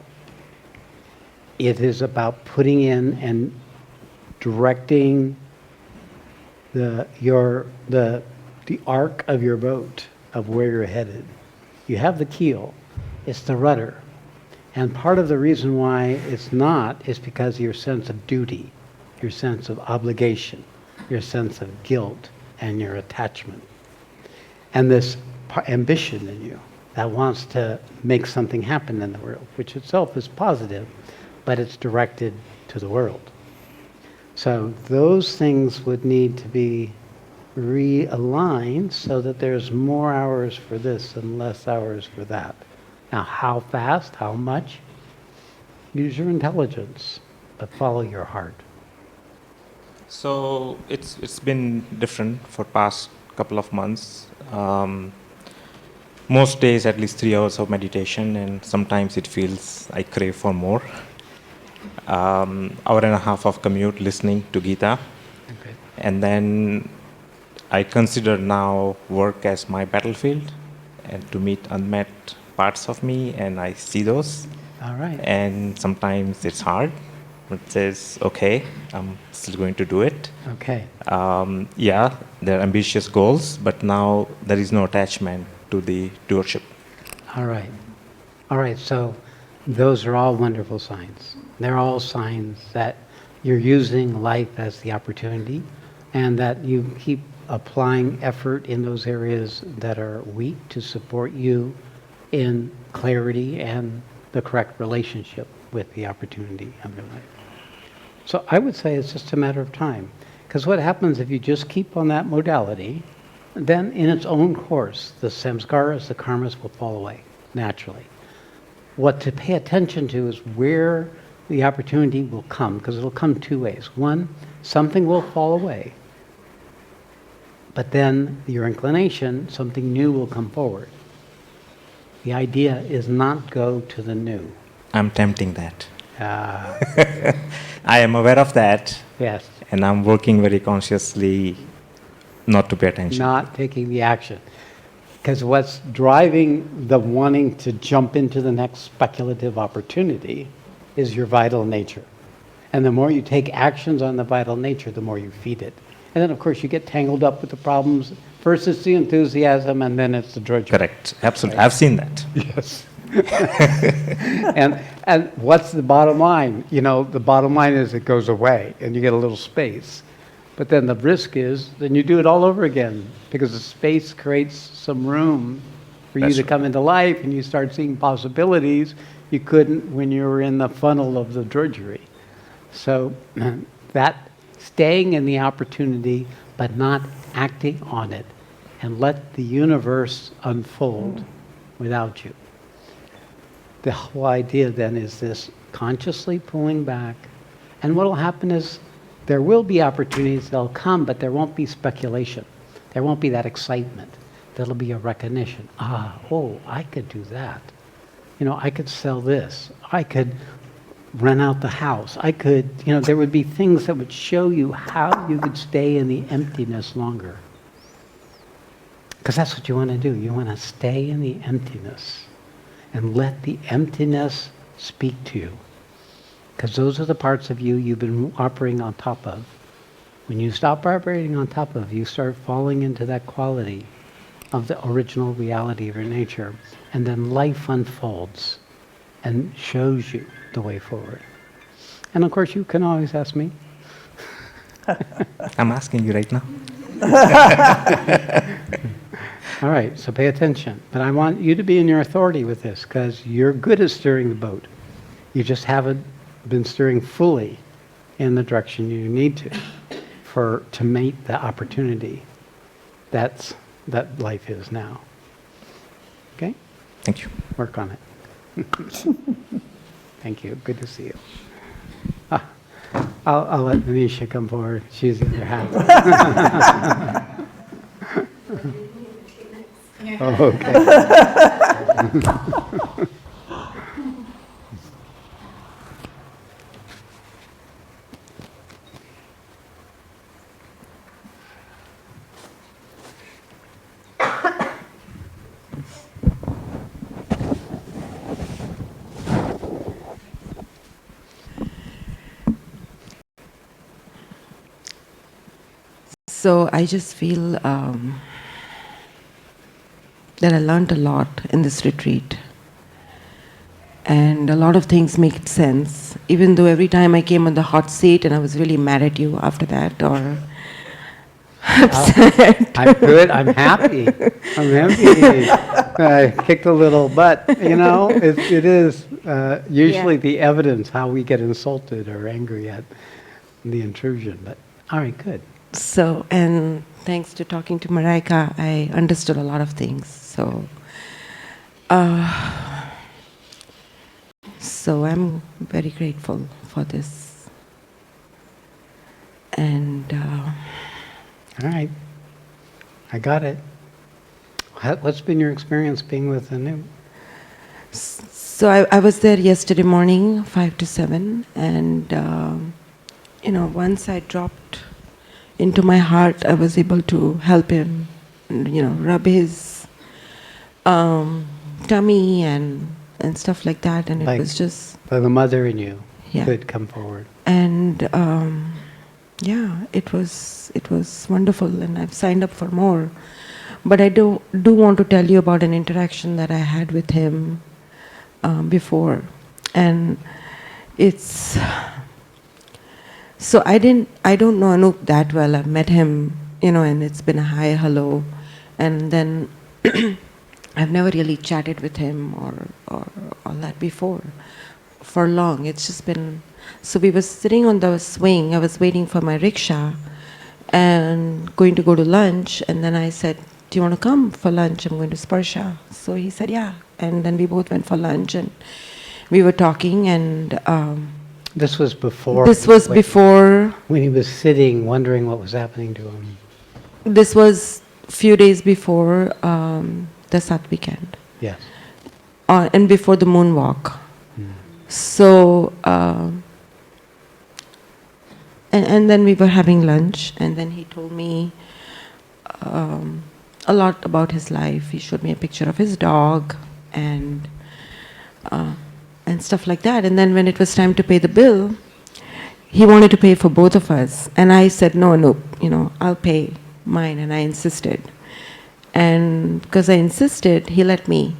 it is about putting in and directing the arc of your boat of where you're headed. You have the keel, it's the rudder. And part of the reason why it's not is because of your sense of duty, your sense of obligation, your sense of guilt, and your attachment. And this ambition in you that wants to make something happen in the world, which itself is positive, but it's directed to the world. So those things would need to be realigned so that there's more hours for this and less hours for that. Now, how fast, how much? Use your intelligence, but follow your heart. So it's been different for past couple of months. Most days at least 3 hours of meditation, and sometimes it feels I crave for more. Hour and a half of commute listening to Gita. Okay. And then I consider now work as my battlefield and to meet unmet parts of me, and I see those. All right. And sometimes it's hard, but it says, okay, I'm still going to do it. Okay. Yeah, they're ambitious goals, but now there is no attachment to the doership. All right. All right, so those are all wonderful signs. They're all signs that you're using life as the opportunity and that you keep applying effort in those areas that are weak to support you in clarity and the correct relationship with the opportunity of your life. So I would say it's just a matter of time. Because what happens if you just keep on that modality, then in its own course, the samskaras, the karmas will fall away naturally. What to pay attention to is where the opportunity will come, because it'll come two ways. One, something will fall away, but then your inclination, something new will come forward. The idea is not go to the new. I'm tempting that. I am aware of that, Yes, and I'm working very consciously not to pay attention. not taking the action. Because what's driving the wanting to jump into the next speculative opportunity is your vital nature. And the more you take actions on the vital nature, the more you feed it. And then, of course, you get tangled up with the problems. First it's the enthusiasm, and then it's the drudgery. Correct. Absolutely. I've seen that. Yes. and what's the bottom line? You know, the bottom line is it goes away, and you get a little space. But then the risk is, then you do it all over again, because the space creates some room for you That's to right. come into life, and you start seeing possibilities you couldn't when you were in the funnel of the drudgery. So that staying in the opportunity, but not acting on it, and let the universe unfold without you. The whole idea then is this consciously pulling back. And what will happen is there will be opportunities, they'll come, but there won't be speculation. There won't be that excitement. There'll be a recognition. I could do that. I could sell this. I could rent out the house. I could, there would be things that would show you how you could stay in the emptiness longer. Because that's what you want to do. You want to stay in the emptiness and let the emptiness speak to you. Because those are the parts of you you've been operating on top of. When you stop operating on top of, you start falling into that quality of the original reality of your nature. And then life unfolds and shows you the way forward. And of course, you can always ask me. I'm asking you right now. All right, so pay attention. But I want you to be in your authority with this, because you're good at steering the boat. You just haven't been steering fully in the direction you need to meet the opportunity that life is now. Okay? Thank you. Work on it. Thank you. Good to see you. I'll let Manisha come forward. She's in her hat. Oh, okay. So I just feel that I learned a lot in this retreat. And a lot of things make sense, even though every time I came on the hot seat and I was really mad at you after that, or upset. I'm good. I'm happy. I'm happy. I kicked a little butt. It is usually the evidence how we get insulted or angry at the intrusion. But all right, good. So, and thanks to talking to Marika, I understood a lot of things. So I'm very grateful for this. And All right. I got it. What's been your experience being with Anu? so I was there yesterday morning, 5 to 7, and once I dropped into my heart, I was able to help him, rub his tummy and stuff like that, and it was just... The mother in you Yeah. could come forward. And it was wonderful, and I've signed up for more. But I do want to tell you about an interaction that I had with him before, and it's... So I don't know Anup that well. I've met him, and it's been a hi, hello, and then I've never really chatted with him or all that before for long. It's just been... So we were sitting on the swing. I was waiting for my rickshaw and going to go to lunch, and then I said, do you want to come for lunch? I'm going to Sparsha. So he said, yeah. And then we both went for lunch, and we were talking, and... This was before. When he was sitting, wondering what was happening to him. This was a few days before the Sat weekend. Yes. And before the moonwalk. So, and then we were having lunch, and then he told me a lot about his life. He showed me a picture of his dog and stuff like that. And then when it was time to pay the bill, he wanted to pay for both of us. And I said, no, I'll pay mine. And I insisted. And because I insisted, he let me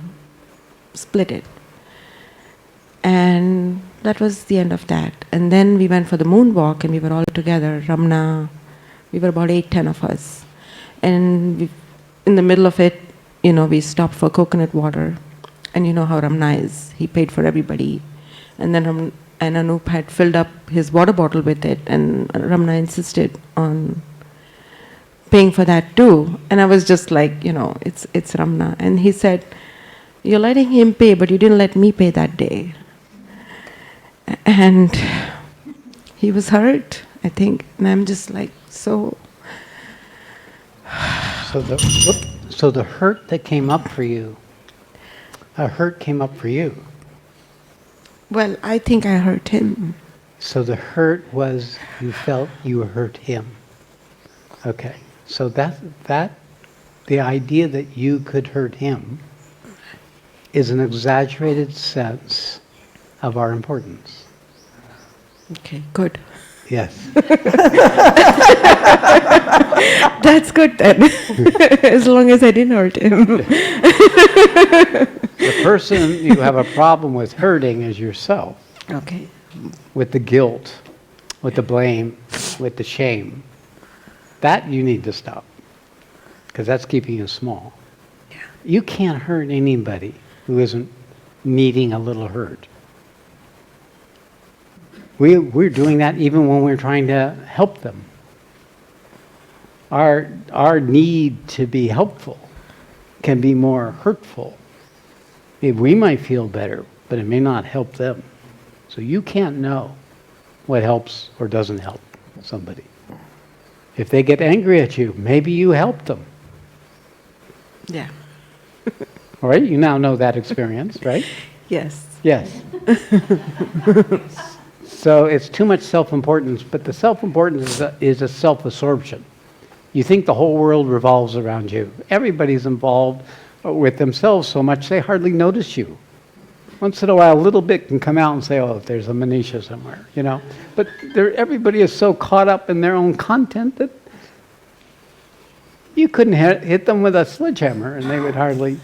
split it. And that was the end of that. And then we went for the moonwalk, and we were all together, Ramna, We were about 8, 10 of us. And in the middle of it, we stopped for coconut water. And you know how Ramna is. He paid for everybody. And then Anup had filled up his water bottle with it. And Ramna insisted on paying for that too. And I was just like, it's Ramna. And he said, you're letting him pay, but you didn't let me pay that day. And he was hurt, I think. And I'm just like, so... So the hurt that came up for you, a hurt came up for you. Well, I think I hurt him. So the hurt was you felt you hurt him. Okay. So that the idea that you could hurt him is an exaggerated sense of our importance. Okay, good. Yes. That's good then. As long as I didn't hurt him. The person you have a problem with hurting is yourself. Okay. With the guilt, with the blame, with the shame. That you need to stop. Because that's keeping you small. Yeah. You can't hurt anybody who isn't needing a little hurt. We're doing that even when we're trying to help them. Our need to be helpful can be more hurtful. We might feel better, but it may not help them. So you can't know what helps or doesn't help somebody. If they get angry at you, maybe you helped them. Yeah. All right? You now know that experience, right? Yes. Yes. So it's too much self-importance, but the self-importance is a self-absorption. You think the whole world revolves around you. Everybody's involved with themselves so much they hardly notice you. Once in a while, a little bit can come out and say, oh, there's a Manisha somewhere, But everybody is so caught up in their own content that you couldn't hit them with a sledgehammer and they would hardly,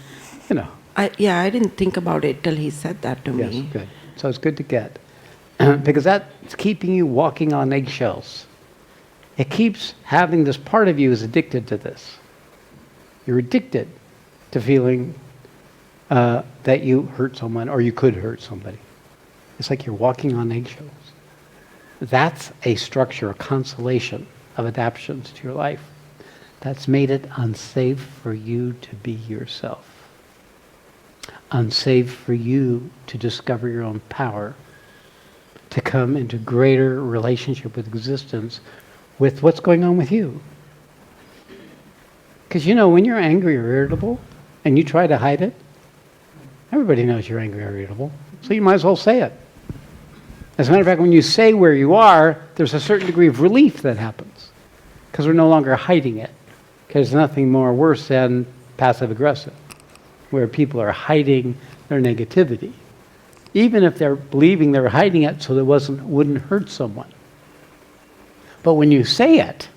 I didn't think about it till he said that to Yes, me. good. So it's good to get. Because that's keeping you walking on eggshells. It keeps having this part of you is addicted to this. You're addicted to feeling that you hurt someone or you could hurt somebody. It's like you're walking on eggshells. That's a structure, a constellation of adaptations to your life. That's made it unsafe for you to be yourself. Unsafe for you to discover your own power, to come into greater relationship with existence, with what's going on with you. Because when you're angry or irritable, and you try to hide it, everybody knows you're angry or irritable, so you might as well say it. As a matter of fact, when you say where you are, there's a certain degree of relief that happens, because we're no longer hiding it. Because there's nothing more worse than passive-aggressive, where people are hiding their negativity. Even if they're believing they're hiding it so that wouldn't hurt someone. But when you say it,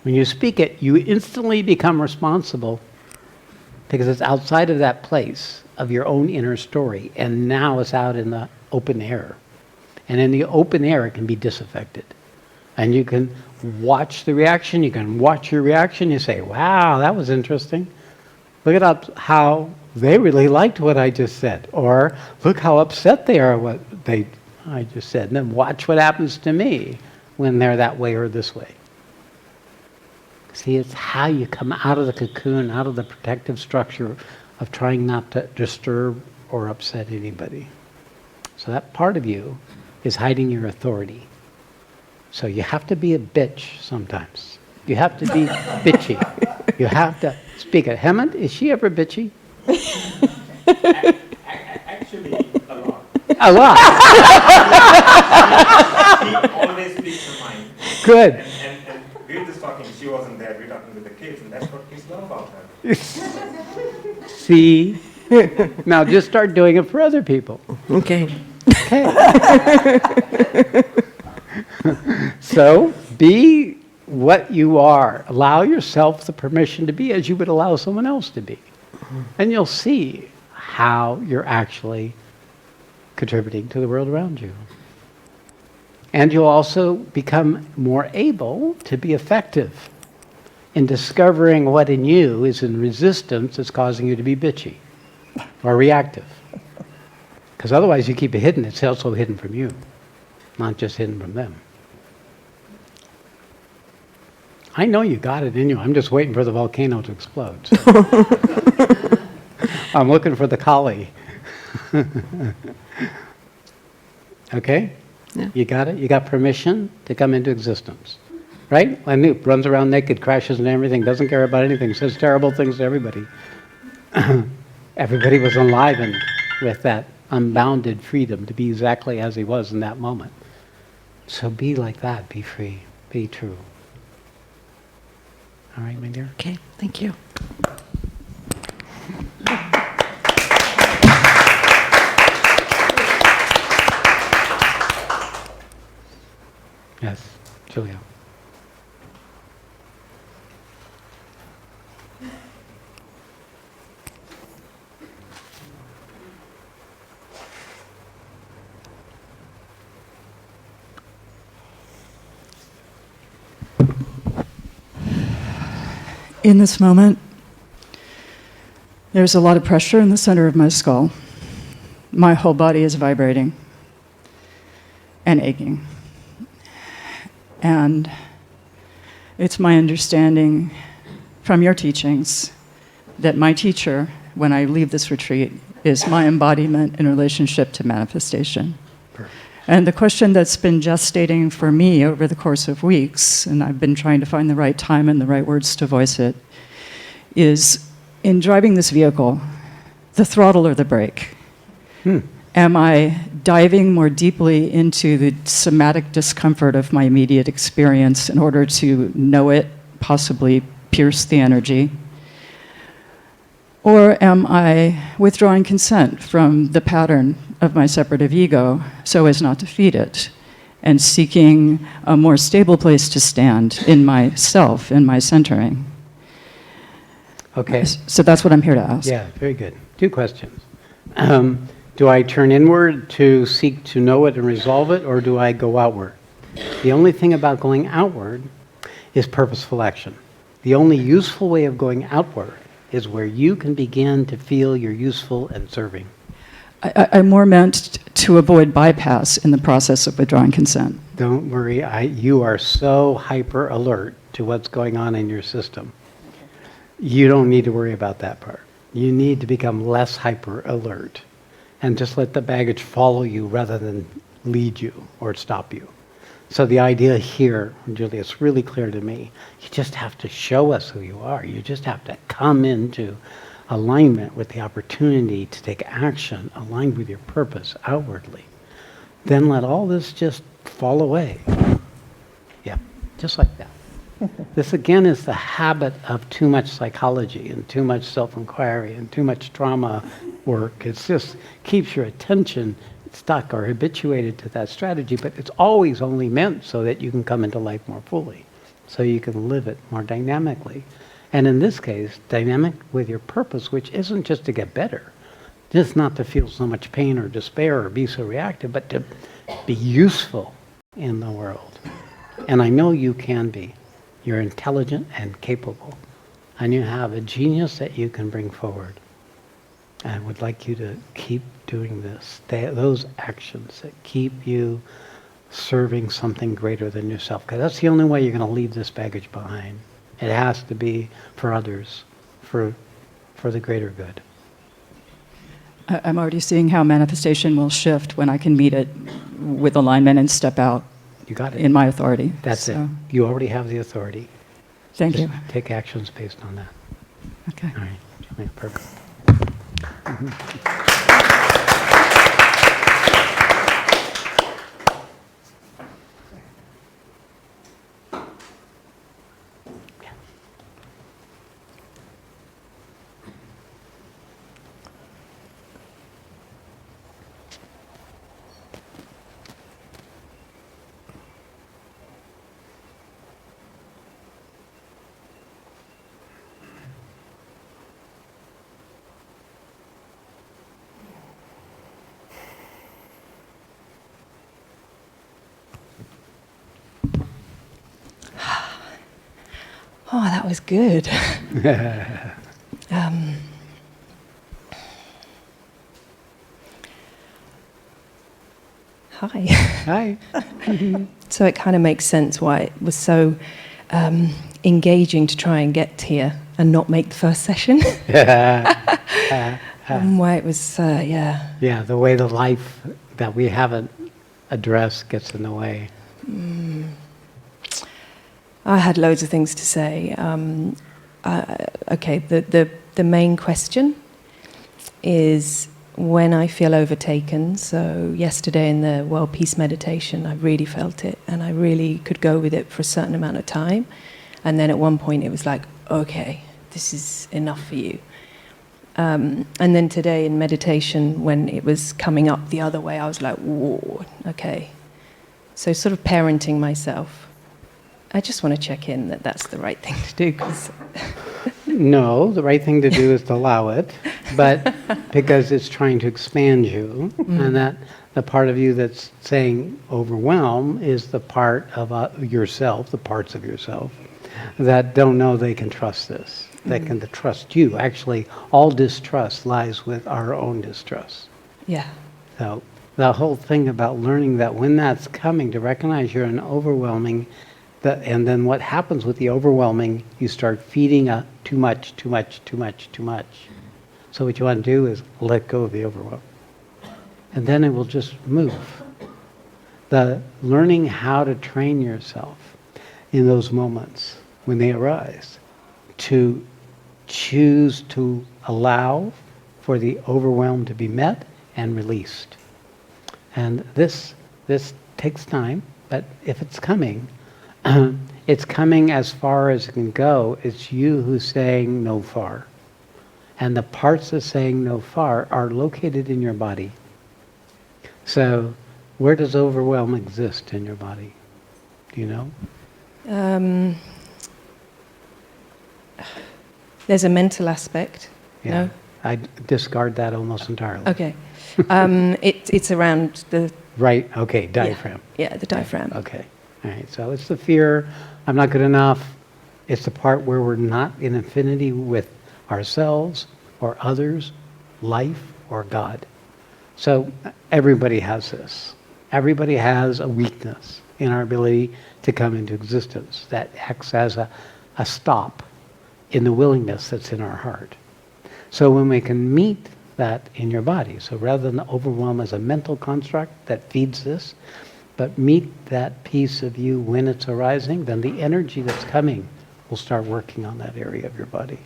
when you speak it, you instantly become responsible because it's outside of that place of your own inner story, and now it's out in the open air. And in the open air, it can be disaffected. And you can watch the reaction, you can watch your reaction, you say, wow, that was interesting. Look at how they really liked what I just said. Or look how upset they are what I just said. And then watch what happens to me when they're that way or this way. See, it's how you come out of the cocoon, out of the protective structure of trying not to disturb or upset anybody. So that part of you is hiding your authority. So you have to be a bitch sometimes. You have to be bitchy. You have to speak it. Hemant, is she ever bitchy? Actually, a lot. A lot. She always speaks her mind. Good. And we're just talking, she wasn't there, we're talking with the kids, and that's what kids love about her. See? Now just start doing it for other people. Okay. Okay. So be what you are. Allow yourself the permission to be as you would allow someone else to be. And you'll see how you're actually contributing to the world around you. And you'll also become more able to be effective in discovering what in you is in resistance that's causing you to be bitchy or reactive. Because otherwise you keep it hidden, it's also hidden from you, not just hidden from them. I know you got it in you. I'm just waiting for the volcano to explode. So. I'm looking for the Kali. Okay? Yeah. You got it? You got permission to come into existence. Right? Anoop runs around naked, crashes and everything, doesn't care about anything, says terrible things to everybody. Everybody was enlivened with that unbounded freedom to be exactly as he was in that moment. So be like that, be free, be true. All right, my dear? Okay, thank you. Yes, Julia. In this moment, there's a lot of pressure in the center of my skull. My whole body is vibrating and aching. And it's my understanding from your teachings that my teacher, when I leave this retreat, is my embodiment in relationship to manifestation. Perfect. And the question that's been gestating for me over the course of weeks, and I've been trying to find the right time and the right words to voice it, is in driving this vehicle, the throttle or the brake? Am I diving more deeply into the somatic discomfort of my immediate experience in order to know it, possibly pierce the energy? Or am I withdrawing consent from the pattern of my separative ego so as not to feed it, and seeking a more stable place to stand in myself, in my centering? Okay. So that's what I'm here to ask. Yeah, very good. 2 questions. Do I turn inward to seek to know it and resolve it, or do I go outward? The only thing about going outward is purposeful action. The only useful way of going outward is where you can begin to feel you're useful and serving. I more meant to avoid bypass in the process of withdrawing consent. Don't worry, you are so hyper alert to what's going on in your system. You don't need to worry about that part. You need to become less hyper alert and just let the baggage follow you rather than lead you or stop you. So the idea here, Julia, it's really clear to me. You just have to show us who you are. You just have to come into alignment with the opportunity to take action aligned with your purpose outwardly. Then let all this just fall away. Yeah, just like that. This again is the habit of too much psychology and too much self-inquiry and too much trauma work. It just keeps your attention stuck or habituated to that strategy, but it's always only meant so that you can come into life more fully, so you can live it more dynamically. And in this case, dynamic with your purpose, which isn't just to get better, just not to feel so much pain or despair or be so reactive, but to be useful in the world. And I know you can be. You're intelligent and capable, and you have a genius that you can bring forward. I would like you to keep doing this, those actions that keep you serving something greater than yourself, because that's the only way you're going to leave this baggage behind. It has to be for others, for the greater good. I'm already seeing how manifestation will shift when I can meet it with alignment and step out You got it. in my authority. That's it. You already have the authority. Thank Just you. take actions based on that. Okay. All right. Yeah, perfect. Oh, that was good. Hi. Hi. So it kind of makes sense why it was so engaging to try and get here and not make the first session. Why it was, yeah. Yeah, the way the life that we haven't addressed gets in the way. I had loads of things to say. Okay, the main question is when I feel overtaken. So yesterday in the World Peace Meditation, I really felt it, and I really could go with it for a certain amount of time. And then at one point it was like, okay, this is enough for you. And then today in meditation, when it was coming up the other way, I was like, whoa, okay. So sort of parenting myself. I just want to check in that that's the right thing to do, because No, the right thing to do is to allow it, but because it's trying to expand you, and that the part of you that's saying overwhelm is the part of yourself, the parts of yourself, that don't know they can trust this, that can trust you. Actually, all distrust lies with our own distrust. yeah. So the whole thing about learning that when that's coming, to recognize you're an overwhelming, and then what happens with the overwhelming, you start feeding too much. So what you want to do is let go of the overwhelm. And then it will just move. The learning how to train yourself in those moments when they arise, to choose to allow for the overwhelm to be met and released. And this takes time, but if it's coming, it's coming as far as it can go. It's you who's saying no far. And the parts of saying no far are located in your body. So where does overwhelm exist in your body? Do you know? There's a mental aspect. Yeah. No? I discard that almost entirely. Okay. It's around the... Right, okay, diaphragm. Yeah, the diaphragm. Okay, all right, so it's the fear, I'm not good enough. It's the part where we're not in affinity with ourselves or others, life or God. So everybody has this. Everybody has a weakness in our ability to come into existence that acts as a stop in the willingness that's in our heart. So when we can meet that in your body, so rather than overwhelm as a mental construct that feeds this, but meet that piece of you when it's arising, then the energy that's coming will start working on that area of your body.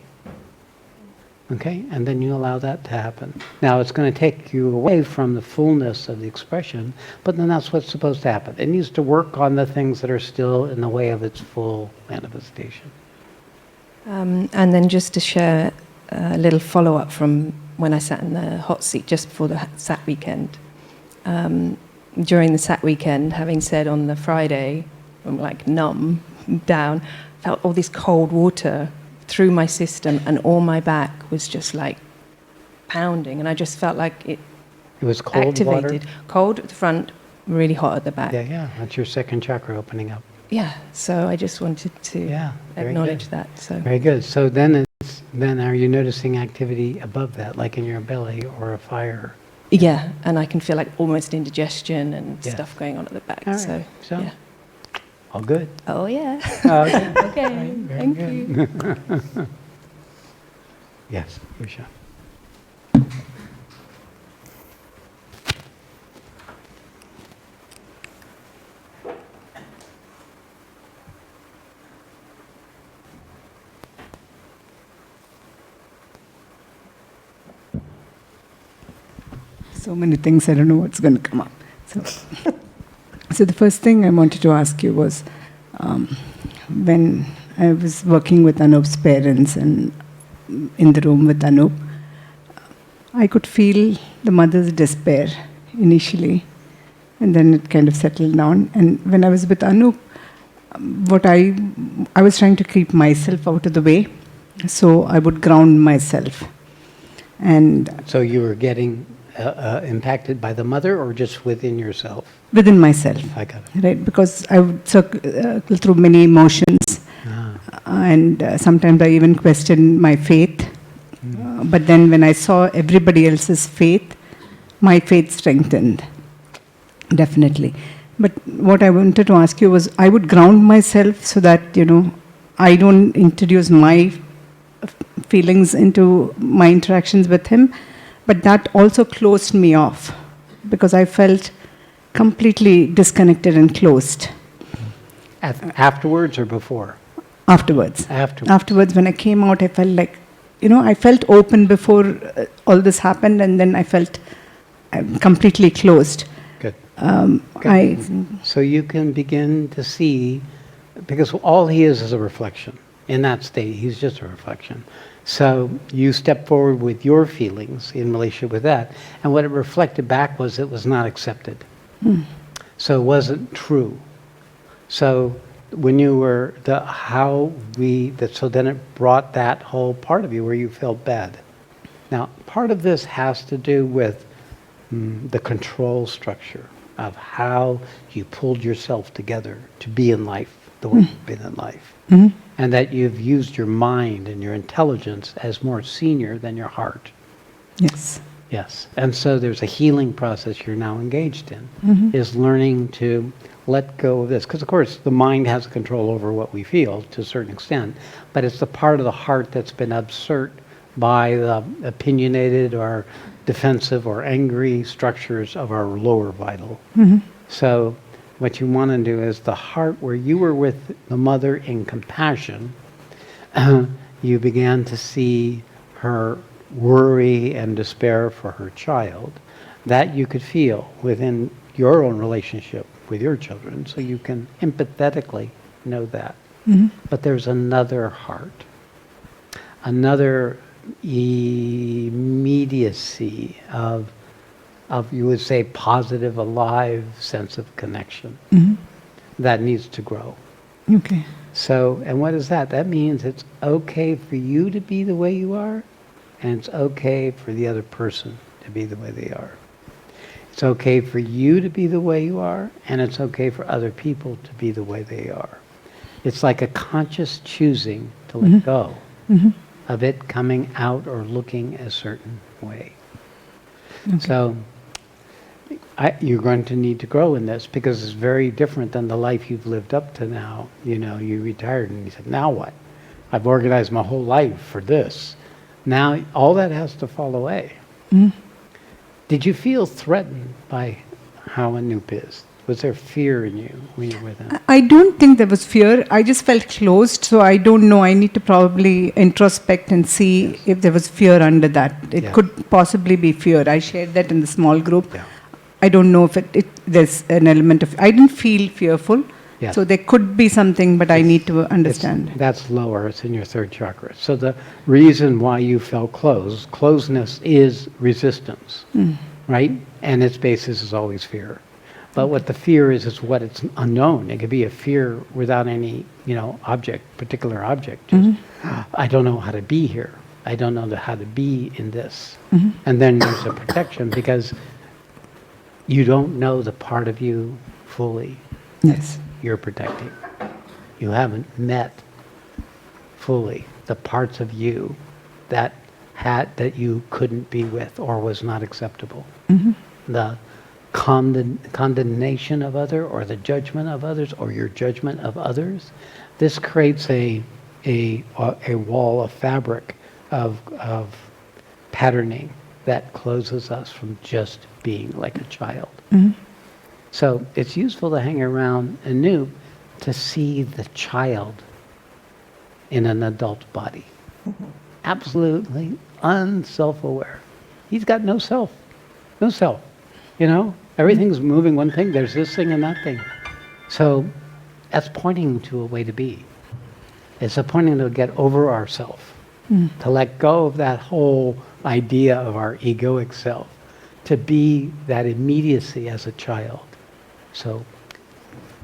Okay? And then you allow that to happen. Now, it's going to take you away from the fullness of the expression, but then that's what's supposed to happen. It needs to work on the things that are still in the way of its full manifestation. And then just to share a little follow-up from when I sat in the hot seat just before the Sat weekend. During the Sat weekend, having said on the Friday, I'm like numb, down, felt all this cold water through my system, and all my back was just like pounding, and I just felt like it was cold activated. Water? Cold at the front, really hot at the back. Yeah, that's your second chakra opening up. Yeah, so I just wanted to acknowledge that. So very good. So then are you noticing activity above that, like in your belly or a fire? Yeah, and I can feel like almost indigestion and stuff going on at the back. All right. So yeah. All good. Oh yeah. Okay. Okay. Thank you. Yes, Usha. So many things, I don't know what's going to come up. So the first thing I wanted to ask you was, when I was working with Anup's parents and in the room with Anup, I could feel the mother's despair initially, and then it kind of settled down. And when I was with Anup, what I was trying to keep myself out of the way, so I would ground myself. And so you were getting impacted by the mother, or just within yourself? Within myself. I got it. Right, because I would circle through many emotions, And sometimes I even questioned my faith. But then when I saw everybody else's faith, my faith strengthened, definitely. But what I wanted to ask you was, I would ground myself so that, I don't introduce my feelings into my interactions with him, but that also closed me off because I felt completely disconnected and closed. Afterwards or before? Afterwards. Afterwards. Afterwards, when I came out, I felt like, I felt open before all this happened, and then I felt completely closed. Good. Good. So you can begin to see, because all he is a reflection. In that state, he's just a reflection. So you step forward with your feelings in relationship with that, and what it reflected back was it was not accepted. So it wasn't true. So when you were so then it brought that whole part of you where you felt bad. Now, part of this has to do with the control structure of how you pulled yourself together to be in life the way you've been in life. And that you've used your mind and your intelligence as more senior than your heart. Yes. Yes. And so there's a healing process you're now engaged in, is learning to let go of this. Because, of course, the mind has control over what we feel to a certain extent, but it's the part of the heart that's been upset by the opinionated or defensive or angry structures of our lower vital. So what you want to do is the heart where you were with the mother in compassion, you began to see her worry and despair for her child, that you could feel within your own relationship with your children, so you can empathetically know that. But there's another heart, another immediacy of you would say positive, alive sense of connection that needs to grow. Okay. So, and what is that? That means it's okay for you to be the way you are, and it's okay for the other person to be the way they are. It's okay for you to be the way you are, and it's okay for other people to be the way they are. It's like a conscious choosing to let go of it coming out or looking a certain way. Okay. So you're going to need to grow in this, because it's very different than the life you've lived up to now. You retired and you said, now what? I've organized my whole life for this. Now all that has to fall away. Did you feel threatened by how Anoop is? Was there fear in you when you were with him? I don't think there was fear. I just felt closed, so I don't know. I need to probably introspect and see if there was fear under that. It could possibly be fear. I shared that in the small group. I don't know if there's an element of... I didn't feel fearful. So there could be something, but I need to understand. That's lower. It's in your third chakra. So the reason why you felt closedness is resistance, right? And its basis is always fear. But what the fear is what it's unknown. It could be a fear without any, particular object. Just, I don't know how to be here. I don't know how to be in this. And then there's a protection, because you don't know the part of you fully. Yes. You're protecting. You haven't met fully the parts of you that you couldn't be with or was not acceptable. The condemnation of other, or the judgment of others, or your judgment of others. This creates a wall of fabric of patterning that closes us from just being like a child. So it's useful to hang around Anoop to see the child in an adult body. Absolutely unself-aware. He's got no self. No self. Everything's moving one thing. There's this thing and that thing. So that's pointing to a way to be. It's a pointing to get over ourself, to let go of that whole idea of our egoic self, to be that immediacy as a child. So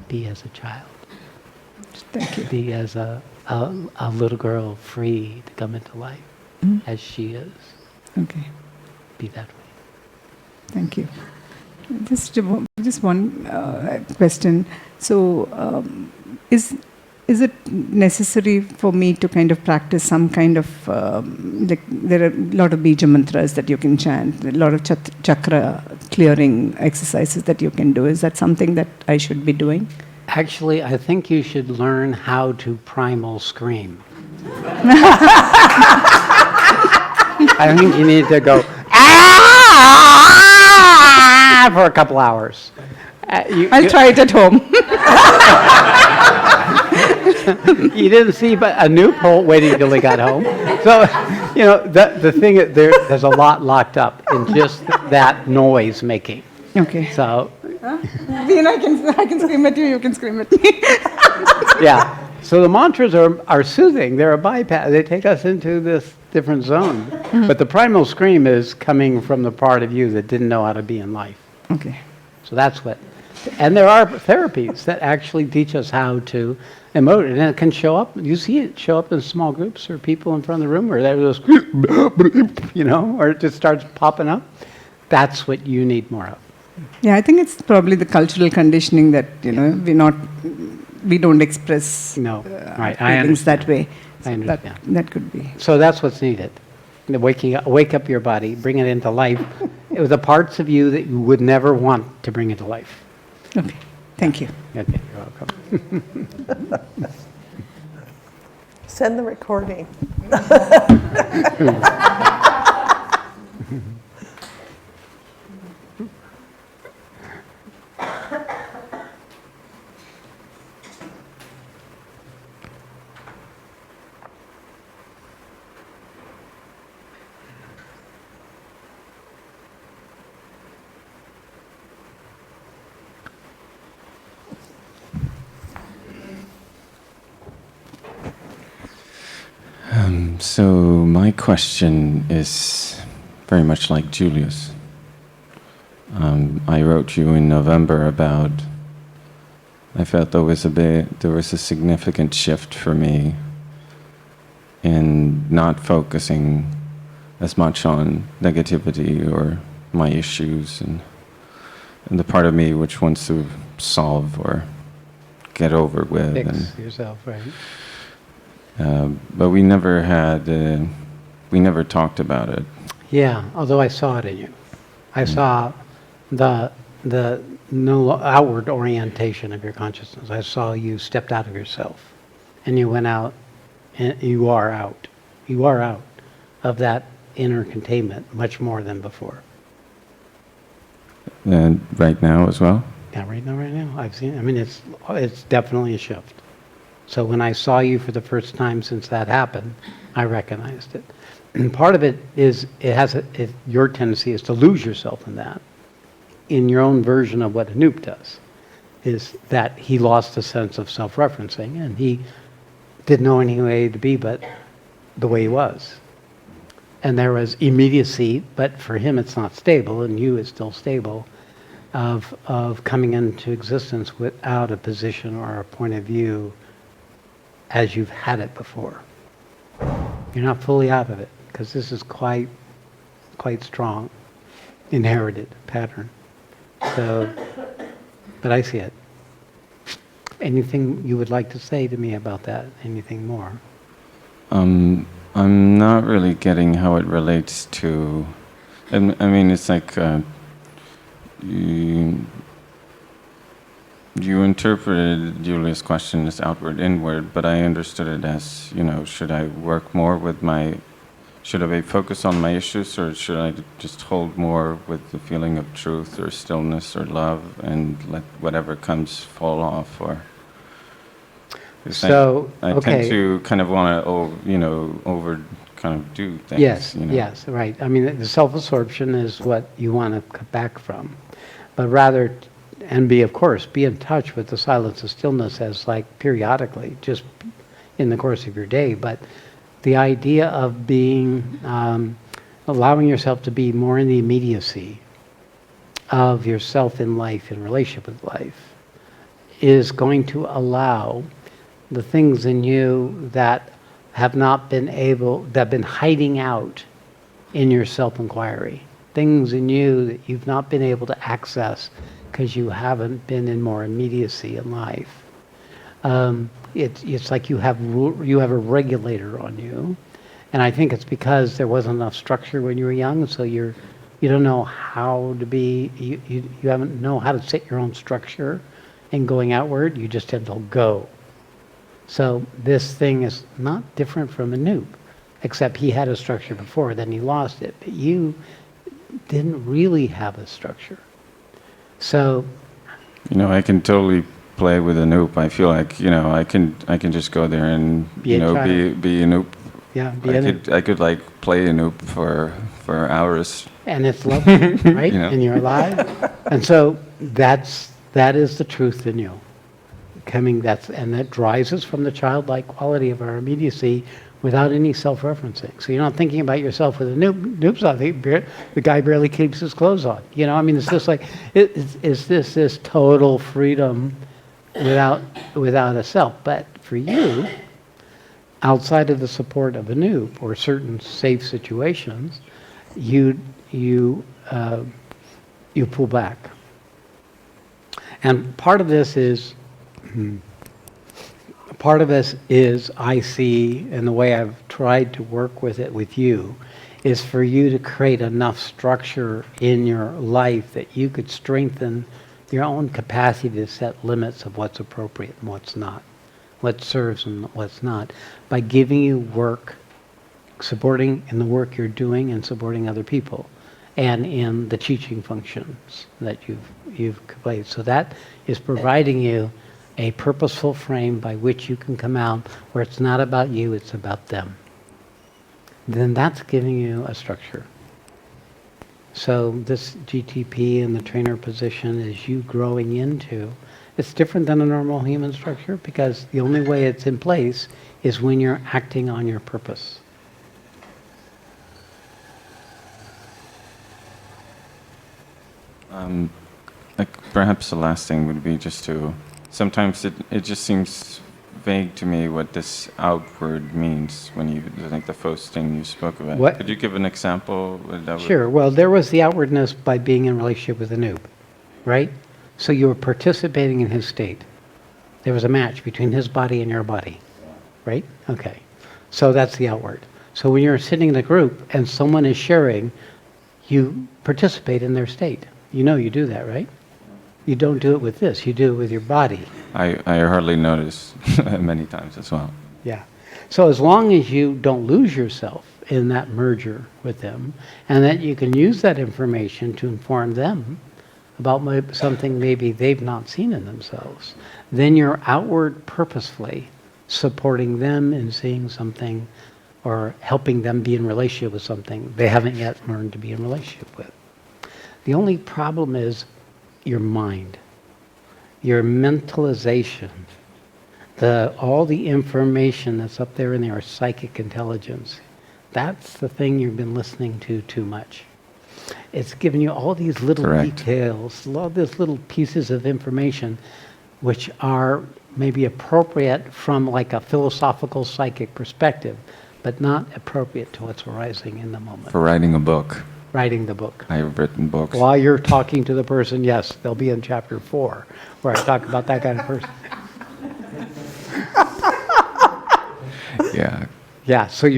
be as a child. Thank you. Be as a little girl, free to come into life as she is. Okay. Be that way. Thank you. Just one question. So, is it necessary for me to kind of practice some kind of, like there are a lot of bija mantras that you can chant, a lot of chakra clearing exercises that you can do. Is that something that I should be doing? Actually, I think you should learn how to primal scream. I think you need to go, ah, for a couple hours. I'll try it at home. You didn't see but Anoop waiting till he got home. So, you know, the thing is, there's a lot locked up in just that noise making. Okay. So, Then I can scream at you, you can scream at me. yeah. So the mantras are soothing. They're a bypass. They take us into this different zone. But the primal scream is coming from the part of you that didn't know how to be in life. Okay. So that's what. And there are therapies that actually teach us how to emote. And it can show up. You see it show up in small groups or people in front of the room where there's this, you know, or it just starts popping up. That's what you need more of. Yeah, I think it's probably the cultural conditioning that, you know, we don't express Right. feelings that way. I understand. That could be. So that's what's needed. Wake up your body, bring it into life. It was the parts of you that you would never want to bring into life. Okay. Thank you. Okay, you're welcome. Send the recording. So my question is very much like Julia's. I wrote you in November about, I felt there was a significant shift for me in not focusing as much on negativity or my issues and the part of me which wants to solve or get over with. Fix yourself, right? But we never talked about it. Yeah, although I saw it in you. I saw the no outward orientation of your consciousness. I saw you stepped out of yourself and you went out, and you are out. You are out of that inner containment much more than before. And right now as well? Yeah, right now. I've seen it. I mean, it's definitely a shift. So when I saw you for the first time since that happened, I recognized it. And part of it is your tendency is to lose yourself in that, in your own version of what Anoop does, is that he lost a sense of self-referencing and he didn't know any way to be but the way he was. And there was immediacy, but for him it's not stable, and you it's still stable, of coming into existence without a position or a point of view as you've had it before. You're not fully out of it, because this is quite strong, inherited pattern. So, but I see it. Anything you would like to say to me about that? Anything more? I'm not really getting how it relates to, I mean, it's like you interpreted Julia's question as outward, inward, but I understood it as, you know, should I work more with should I focus on my issues, or should I just hold more with the feeling of truth or stillness or love and let whatever comes fall off? Or so I okay. tend to kind of want to, over kind of do things. Yes, you know? yes, right. I mean, the self-absorption is what you want to come back from, but rather, and be in touch with the silence and stillness as like periodically, just in the course of your day. But the idea of being, allowing yourself to be more in the immediacy of yourself in life, in relationship with life, is going to allow the things in you that have not been that have been hiding out in your self-inquiry, things in you that you've not been able to access because you haven't been in more immediacy in life, It's like you have a regulator on you, and I think it's because there wasn't enough structure when you were young, so you don't know how to be, you haven't know how to set your own structure and going outward, you just tend to go. So this thing is not different from a noob, except he had a structure before, then he lost it, but you didn't really have a structure. So, I can totally play with a noob. I feel like, I can just go there and, Be a child. be a noob. yeah, be in it. I could like play a noob for hours. And it's lovely, right? You know. And you're alive. And so that is the truth in you. And that drives us from the childlike quality of our immediacy without any self-referencing. So you're not thinking about yourself with a noob's on. The guy barely keeps his clothes on. It's just like, is this total freedom without a self? But for you, outside of the support of a noob or certain safe situations, you pull back. And part of this is, I see, and the way I've tried to work with it with you, is for you to create enough structure in your life that you could strengthen your own capacity to set limits of what's appropriate and what's not, what serves and what's not, by giving you work, supporting in the work you're doing and supporting other people, and in the teaching functions that you've played. So that is providing you a purposeful frame by which you can come out where it's not about you, it's about them. Then that's giving you a structure. So this GTP and the trainer position is you growing into, it's different than a normal human structure because the only way it's in place is when you're acting on your purpose. Perhaps the last thing would be just to, sometimes it just seems vague to me what this outward means when you, like the first thing you spoke about. What? Could you give an example? Sure. Well, there was the outwardness by being in relationship with a noob, right? So you were participating in his state. There was a match between his body and your body, right? Okay. So that's the outward. So when you're sitting in a group and someone is sharing, you participate in their state. You do that, right? You don't do it with this. You do it with your body. I hardly notice many times as well. Yeah. So as long as you don't lose yourself in that merger with them, and that you can use that information to inform them about something maybe they've not seen in themselves, then you're outward purposefully supporting them in seeing something or helping them be in relationship with something they haven't yet learned to be in relationship with. The only problem is your mind, your mentalization, all the information that's up there in there, psychic intelligence. That's the thing you've been listening to too much. It's giving you all these little Correct. details, all these little pieces of information which are maybe appropriate from like a philosophical psychic perspective, but not appropriate to what's arising in the moment. For writing a book. Writing the book. I have written books. While you're talking to the person, yes, they'll be in chapter 4, where I talk about that kind of person. Yeah. Yeah, so it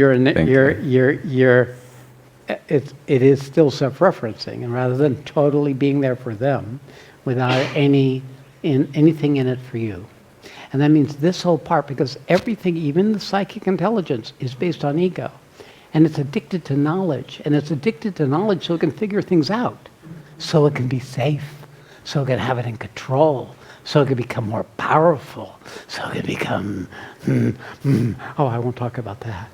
is still self-referencing, and rather than totally being there for them, without anything in it for you. And that means this whole part, because everything, even the psychic intelligence, is based on ego. And it's addicted to knowledge. And it's addicted to knowledge so it can figure things out. So it can be safe. So it can have it in control. So it can become more powerful. So it can become, oh, I won't talk about that.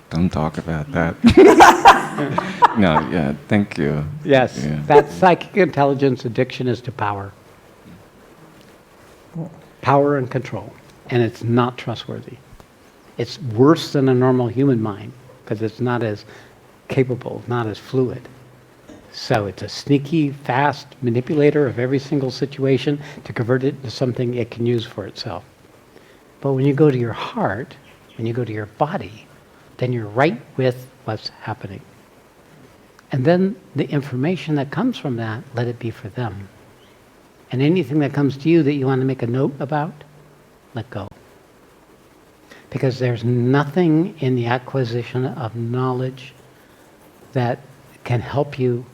Don't talk about that. No, yeah, thank you. Yes, Yeah. that psychic intelligence addiction is to power. Power and control. And it's not trustworthy. It's worse than a normal human mind because it's not as capable, not as fluid. So it's a sneaky, fast manipulator of every single situation to convert it into something it can use for itself. But when you go to your heart, when you go to your body, then you're right with what's happening. And then the information that comes from that, let it be for them. And anything that comes to you that you want to make a note about, let go. Because there's nothing in the acquisition of knowledge that can help you.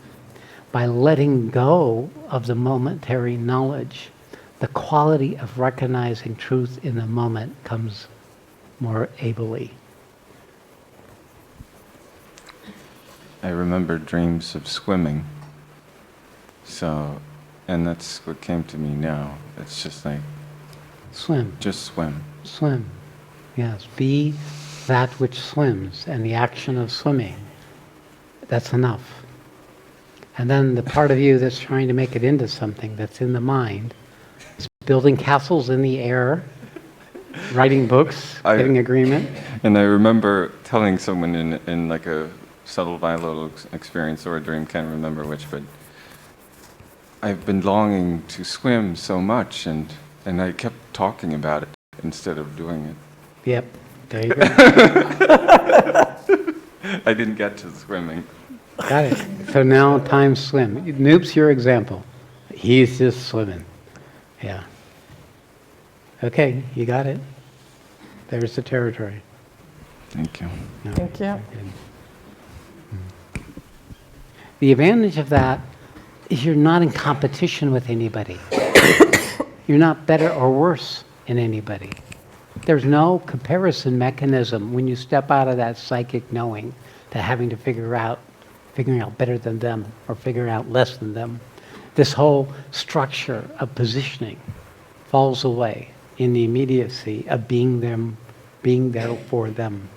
By letting go of the momentary knowledge, the quality of recognizing truth in the moment comes more ably. I remember dreams of swimming. So, and that's what came to me now. It's just like, Swim. just swim. Swim. Yes. Be that which swims, and the action of swimming. That's enough. And then the part of you that's trying to make it into something that's in the mind is building castles in the air, writing books, getting agreement. And I remember telling someone in like a subtle bilateral experience or a dream, can't remember which, but I've been longing to swim so much, and I kept talking about it instead of doing it. Yep, there you go. I didn't get to swimming. Got it. So now time swim. Noop's your example. He's just swimming. Yeah. Okay, you got it. There's the territory. Thank you. No, Thank you. the advantage of that is you're not in competition with anybody. You're not better or worse than anybody. There's no comparison mechanism when you step out of that psychic knowing, that having to figuring out better than them or figuring out less than them. This whole structure of positioning falls away in the immediacy of being there for them.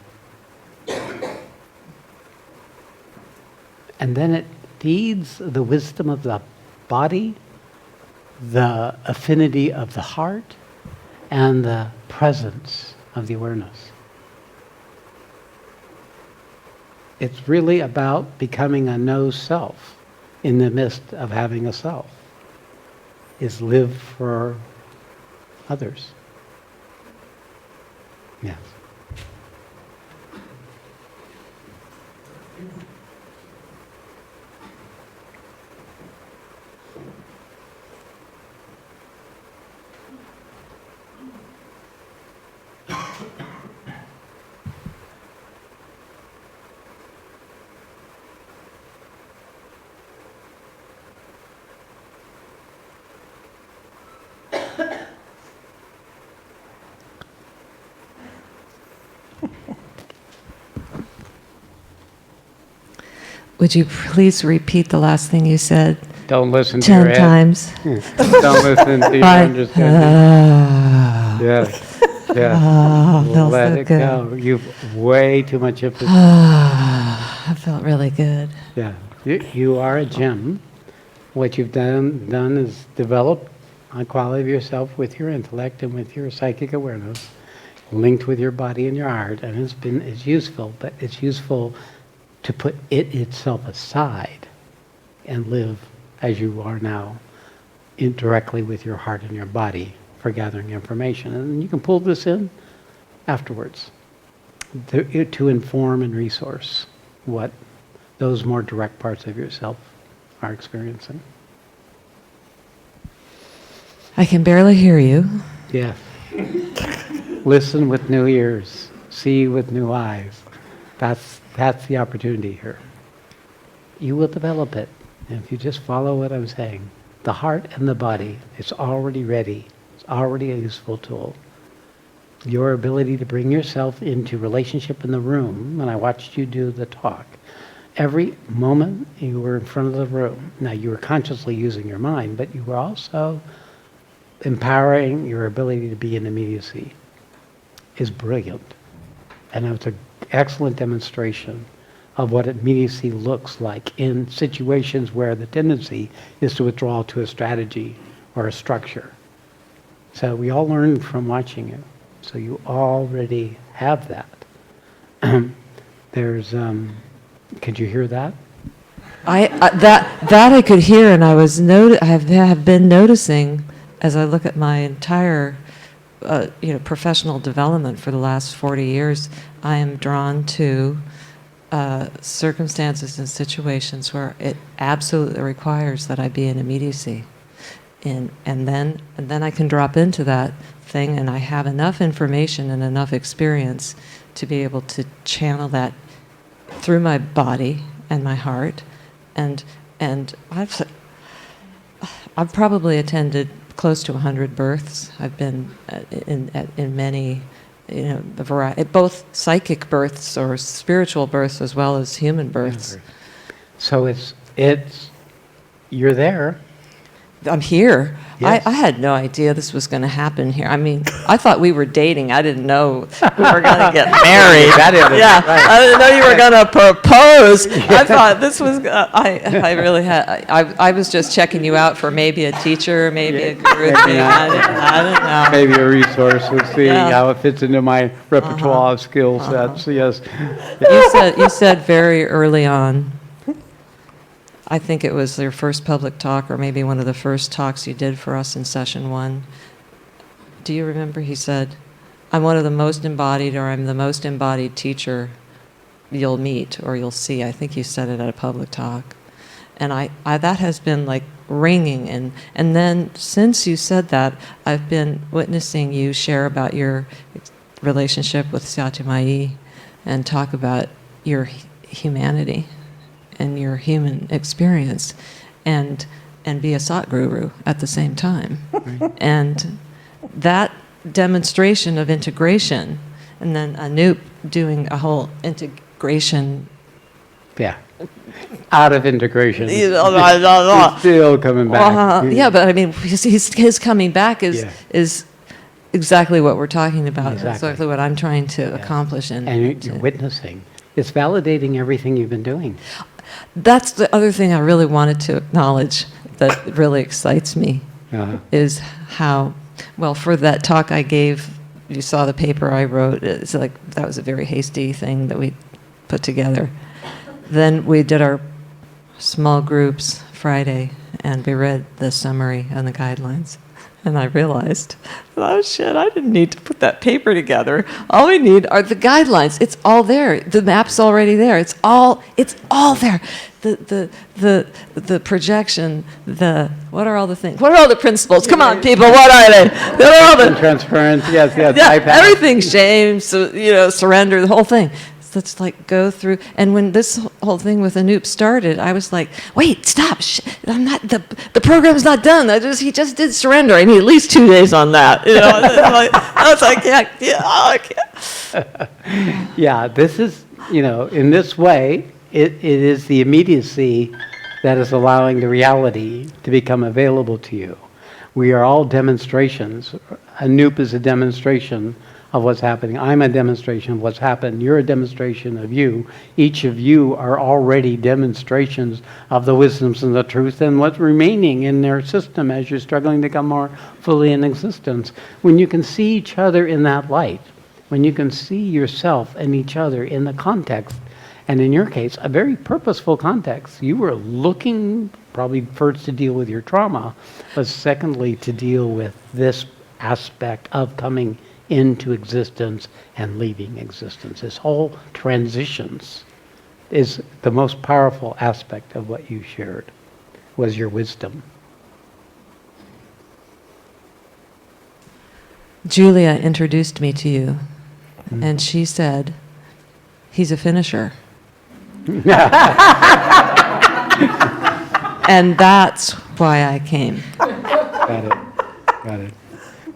And then it feeds the wisdom of the body, the affinity of the heart, and the presence of the awareness. It's really about becoming a no self in the midst of having a self. Is live for others. Yes. Would you please repeat the last thing you said Don't listen to your 10 head. times? Don't listen to your understanding. Yes. Yes. Feels Let so it good. go. You've way too much emphasis. I felt really good. Yeah. You are a gem. What you've done is develop a quality of yourself with your intellect and with your psychic awareness, linked with your body and your heart, and it's useful, but it's useful to put it itself aside and live as you are now, directly with your heart and your body for gathering information. And you can pull this in afterwards to inform and resource what those more direct parts of yourself are experiencing. I can barely hear you. Yes. Listen with new ears. See with new eyes. That's the opportunity here. You will develop it. And if you just follow what I'm saying, the heart and the body, it's already ready. It's already a useful tool. Your ability to bring yourself into relationship in the room, when I watched you do the talk, every moment you were in front of the room, now you were consciously using your mind, but you were also empowering your ability to be in immediacy, is brilliant. And it's an excellent demonstration of what immediacy looks like in situations where the tendency is to withdraw to a strategy or a structure. So we all learn from watching you. So you already have that. There's, could you hear that? That I could hear, and I have been noticing as I look at my entire professional development for the last 40 years. I am drawn to circumstances and situations where it absolutely requires that I be in immediacy. and then I can drop into that thing, and I have enough information and enough experience to be able to channel that through my body and my heart, and I've probably attended close to 100 births. I've been in many, a variety, both psychic births or spiritual births as well as human births. So you're there. I'm here. Yes. I had no idea this was going to happen here. I mean, I thought we were dating. I didn't know we were going to get married. Right. I didn't know you were going to propose. I thought this was. I really had. I was just checking you out for maybe a teacher, maybe a guru thing. I didn't know. Maybe a resource. We'll see how it fits into my repertoire of skill sets. Yes. You said very early on, I think it was your first public talk, or maybe one of the first talks you did for us in session 1. Do you remember? He said, I'm one of the most embodied, or I'm the most embodied teacher you'll meet or you'll see. I think you said it at a public talk. And I that has been like ringing. And then since you said that, I've been witnessing you share about your relationship with Satyamai and talk about your humanity and your human experience, and be a Satguru at the same time. Right. And that demonstration of integration, and then Anup doing a whole integration. Yeah. Out of integration. It's still coming back. Yeah, but I mean, his coming back is exactly what we're talking about. Exactly what I'm trying to accomplish. And you're witnessing. It's validating everything you've been doing. That's the other thing I really wanted to acknowledge that really excites me, is how, well, for that talk I gave, you saw the paper I wrote, it's like, that was a very hasty thing that we put together. Then we did our small groups Friday, and we read the summary and the guidelines. And I realized, oh shit, I didn't need to put that paper together. All we need are the guidelines. It's all there. The map's already there. It's all there. The projection, what are all the things? What are all the principles? Come on, people, what are they? What are all the transference, yes. Yeah, everything, shame, surrender, the whole thing. Let's like go through. And when this whole thing with Anup started, I was like, wait, stop. I'm not, the program's not done. He just did surrender. I need at least 2 days on that. I was like, I can't. Yeah, this is, in this way, it is the immediacy that is allowing the reality to become available to you. We are all demonstrations. Anup is a demonstration of what's happening. I'm a demonstration of what's happened. You're a demonstration of you. Each of you are already demonstrations of the wisdoms and the truth and what's remaining in their system as you're struggling to come more fully in existence. When you can see each other in that light, when you can see yourself and each other in the context, and in your case, a very purposeful context. You were looking probably first to deal with your trauma, but secondly to deal with this aspect of coming into existence and leaving existence. This whole transitions is the most powerful aspect of what you shared, was your wisdom. Julia introduced me to you, and she said, he's a finisher. And that's why I came. Got it.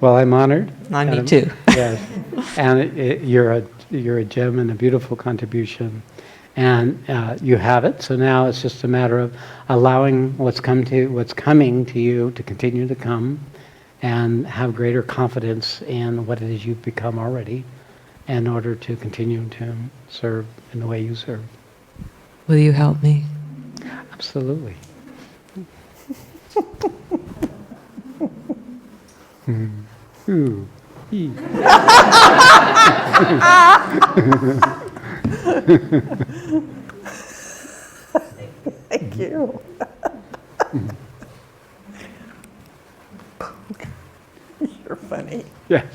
Well, I'm honored. Me too. Yes, and you're a gem and a beautiful contribution, and you have it. So now it's just a matter of allowing what's coming to you to continue to come, and have greater confidence in what it is you've become already, in order to continue to serve in the way you serve. Will you help me? Absolutely. Ooh. Thank you. You're funny. Yes.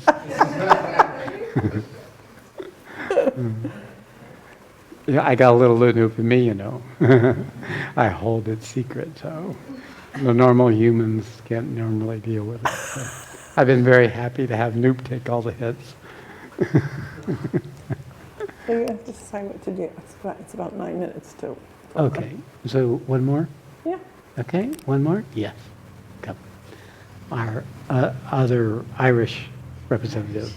Yeah, I got a little Anup in me, I hold it secret, so The normal humans can't normally deal with it. So I've been very happy to have Noop take all the hits. So you have to decide what to do. It's about 9 minutes to. Okay, so one more? Yeah. Okay, one more? Yes. Come. Our other Irish representative.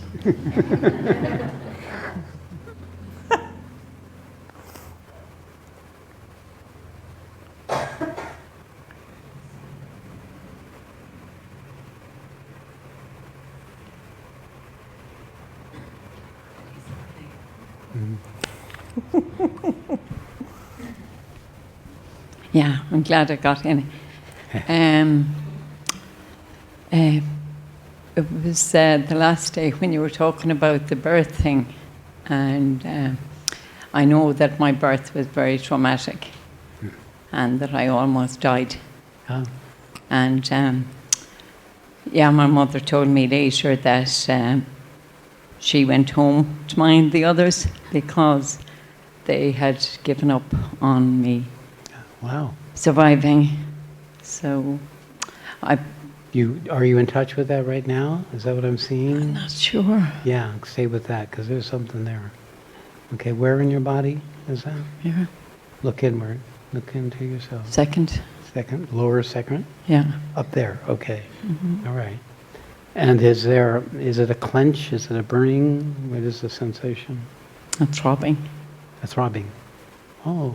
Yeah, I'm glad I got in. It was the last day when you were talking about the birth thing, and I know that my birth was very traumatic, and that I almost died. Oh. And yeah, my mother told me later that she went home to mind the others because they had given up on me. Wow. Surviving. So are you in touch with that right now? Is that what I'm seeing? I'm not sure. Yeah, stay with that because there's something there. Okay, where in your body is that? Yeah. Look inward. Look into yourself. Second. Second, lower second? Yeah. Up there, okay. Mhm. All right. And is it a clench? Is it a burning? What is the sensation? A throbbing. A throbbing. Oh.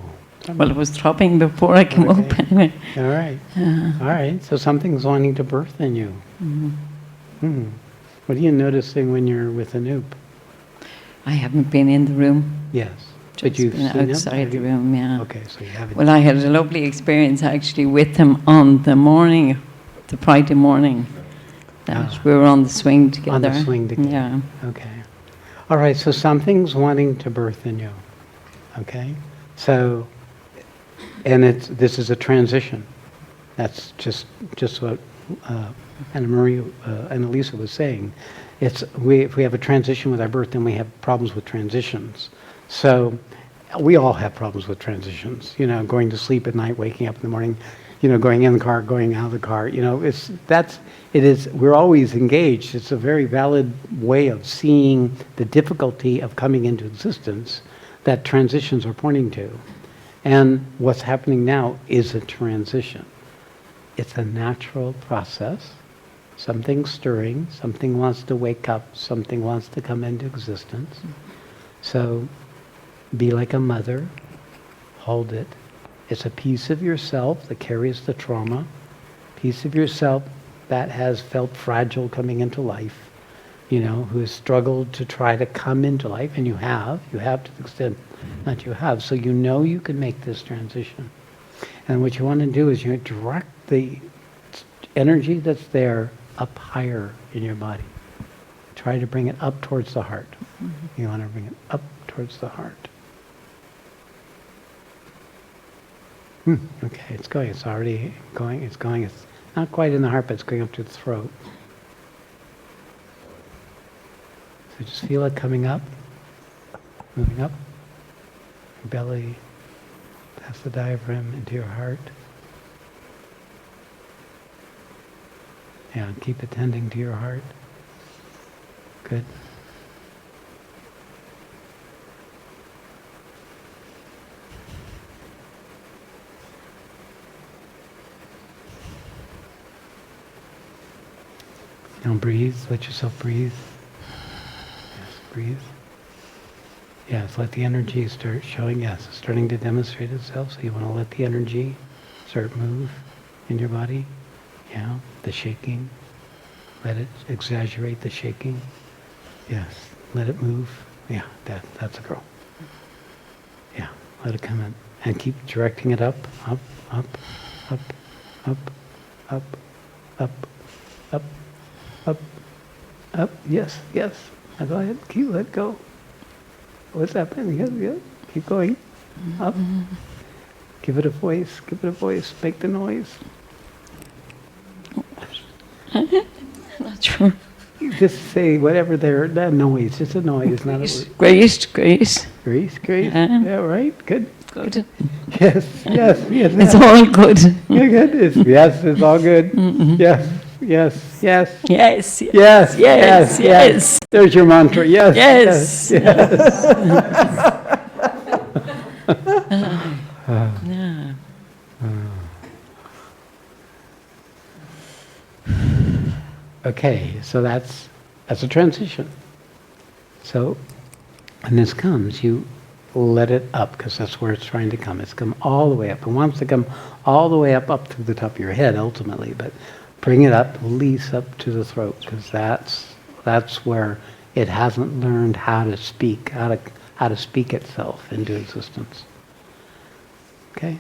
Well, it was throbbing before I came up anyway. All right. All right. So something's wanting to birth in you. Mm-hmm. What are you noticing when you're with Anoop? I haven't been in the room. Yes. Just But you've been seen him? outside the room, yeah. Okay, so you haven't. Well, I had a lovely experience actually with him on the Friday morning. That we were on the swing together. On the swing together. Yeah. Okay. All right, so something's wanting to birth in you. Okay? So, and this is a transition. That's just what Annalisa was saying. If we have a transition with our birth, then we have problems with transitions. So we all have problems with transitions, going to sleep at night, waking up in the morning, going in the car, going out of the car, we're always engaged. It's a very valid way of seeing the difficulty of coming into existence that transitions are pointing to. And what's happening now is a transition. It's a natural process. Something's stirring, something wants to wake up, something wants to come into existence. So be like a mother, hold it. It's a piece of yourself that carries the trauma, piece of yourself that has felt fragile coming into life, who has struggled to try to come into life, and you have to the extent that you have, so you can make this transition. And what you want to do is you direct the energy that's there up higher in your body. Try to bring it up towards the heart. Mm-hmm. You want to bring it up towards the heart. Okay, it's going. It's already going. It's going. It's not quite in the heart, but it's going up to the throat. So just feel it coming up, moving up. Your belly, past the diaphragm into your heart. Yeah, keep attending to your heart. Good. Now breathe, let yourself breathe. Yes, breathe. Yes, let the energy start showing, yes, it's starting to demonstrate itself, so you want to let the energy start move in your body. Yeah, the shaking. Let it exaggerate the shaking. Yes, let it move. Yeah, that's a girl. Yeah, let it come in. And keep directing it up, up, up, up, up, up, up, up, up, up. Yes, yes. Now go ahead, let it go. What's happening? Yes, yes. Keep going. Up. Give it a voice, make the noise. Not sure. Just say whatever that noise, just a noise, not a word. Grace. Grace. Yeah, right, good. good. Yes, yes, yes. It's all good. You're good. Yes, it's all good. Yes, yes, yes. Yes, Yes, yes, yes, yes. There's your mantra. Yes, yes. yes, Yeah. Okay, so that's a transition. So when this comes, you let it up, because that's where it's trying to come. It's come all the way up. It wants to come all the way up through the top of your head ultimately, but bring it up, release up to the throat, because that's where it hasn't learned how to speak, how to speak itself into existence. Okay?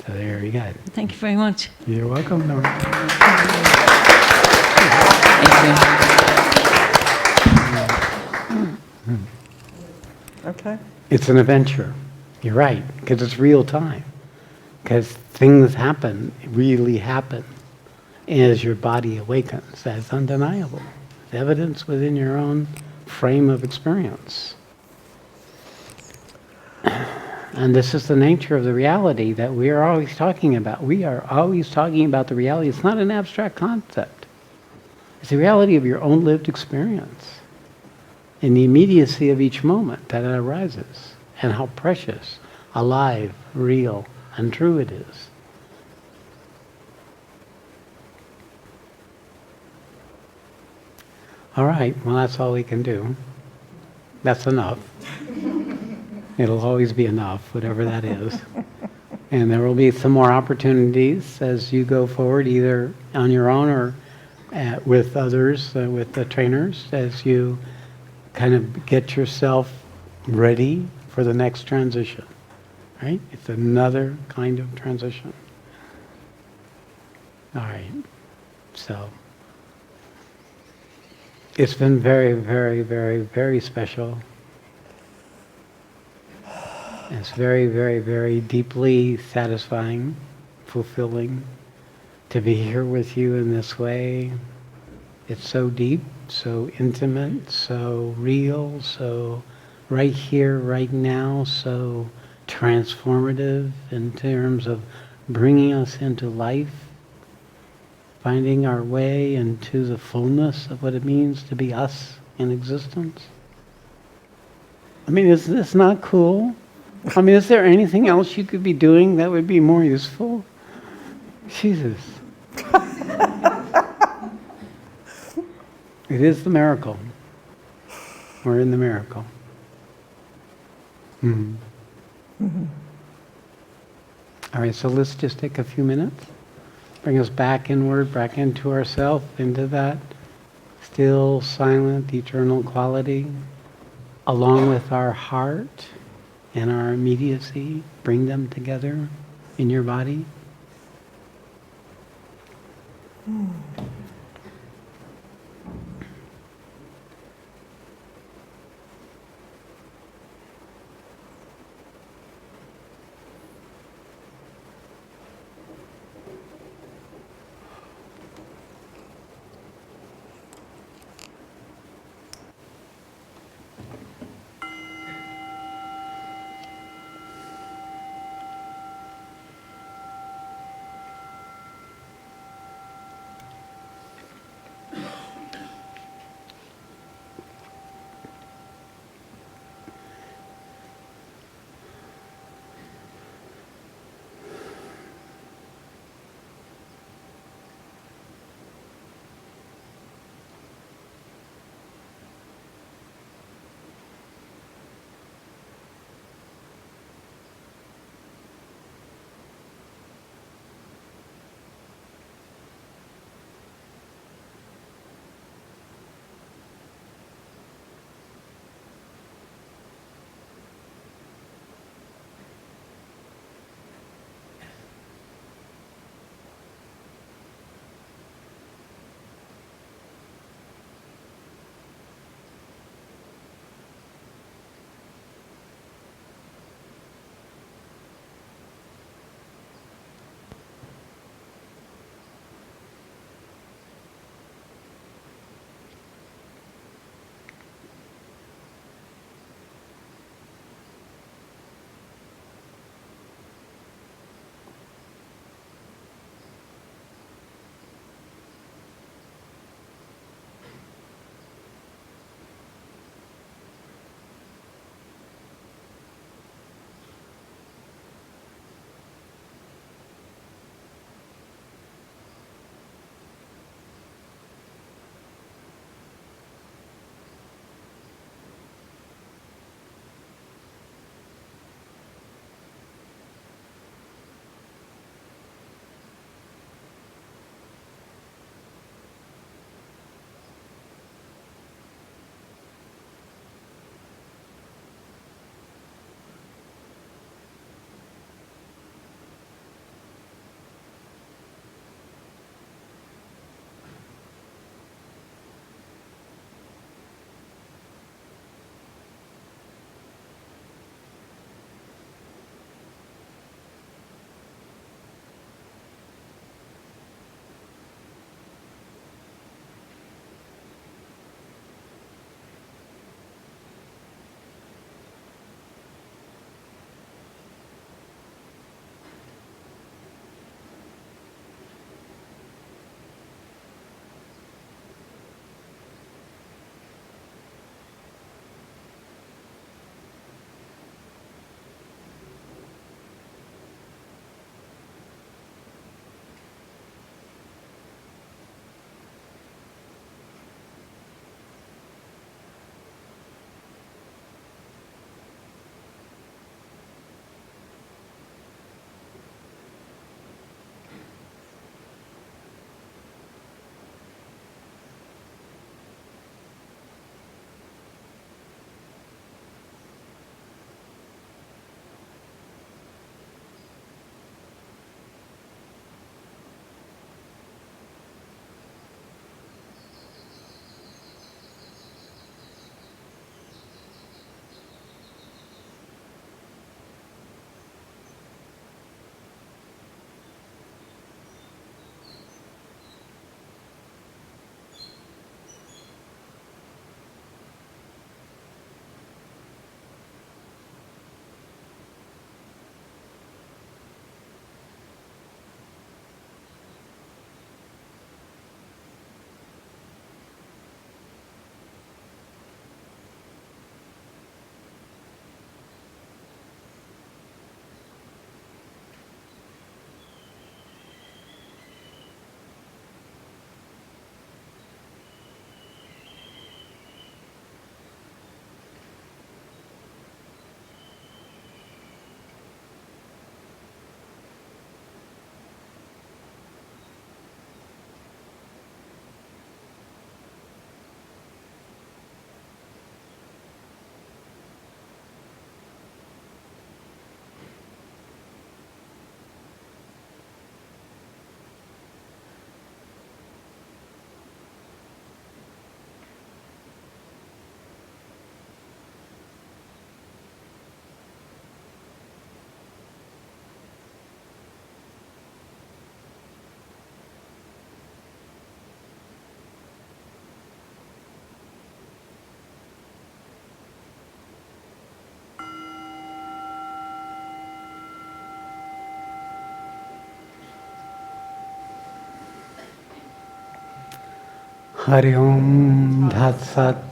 So there you go. Thank you very much. You're welcome, Nora. Okay. It's an adventure. You're right, because it's real time. Because things happen, really happen, as your body awakens. That's undeniable. It's evidence within your own frame of experience. And this is the nature of the reality that we are always talking about. We are always talking about the reality. It's not an abstract concept. It's the reality of your own lived experience in the immediacy of each moment that it arises, and how precious, alive, real, and true it is. All right, well, that's all we can do. That's enough. It'll always be enough, whatever that is. And there will be some more opportunities as you go forward, either on your own or with others, with the trainers, as you kind of get yourself ready for the next transition, right? It's another kind of transition. All right, so it's been very, very, very, very special. It's very, very, very deeply satisfying, fulfilling to be here with you in this way. It's so deep, so intimate, so real, so right here, right now, so transformative in terms of bringing us into life, finding our way into the fullness of what it means to be us in existence. I mean, is this not cool? I mean, is there anything else you could be doing that would be more useful? Jesus. It is the miracle. We're in the miracle. Mm-hmm. Mm-hmm. All right, so let's just take a few minutes. Bring us back inward, back into ourself, into that still, silent, eternal quality, along with our heart and our immediacy. Bring them together in your body. Hari Om Tat Sat,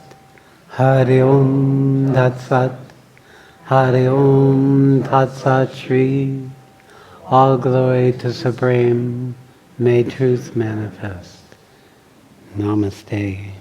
Hari Om Tat Sat, Hari Om Tat Sat Shri. All glory to Supreme. May truth manifest. Namaste.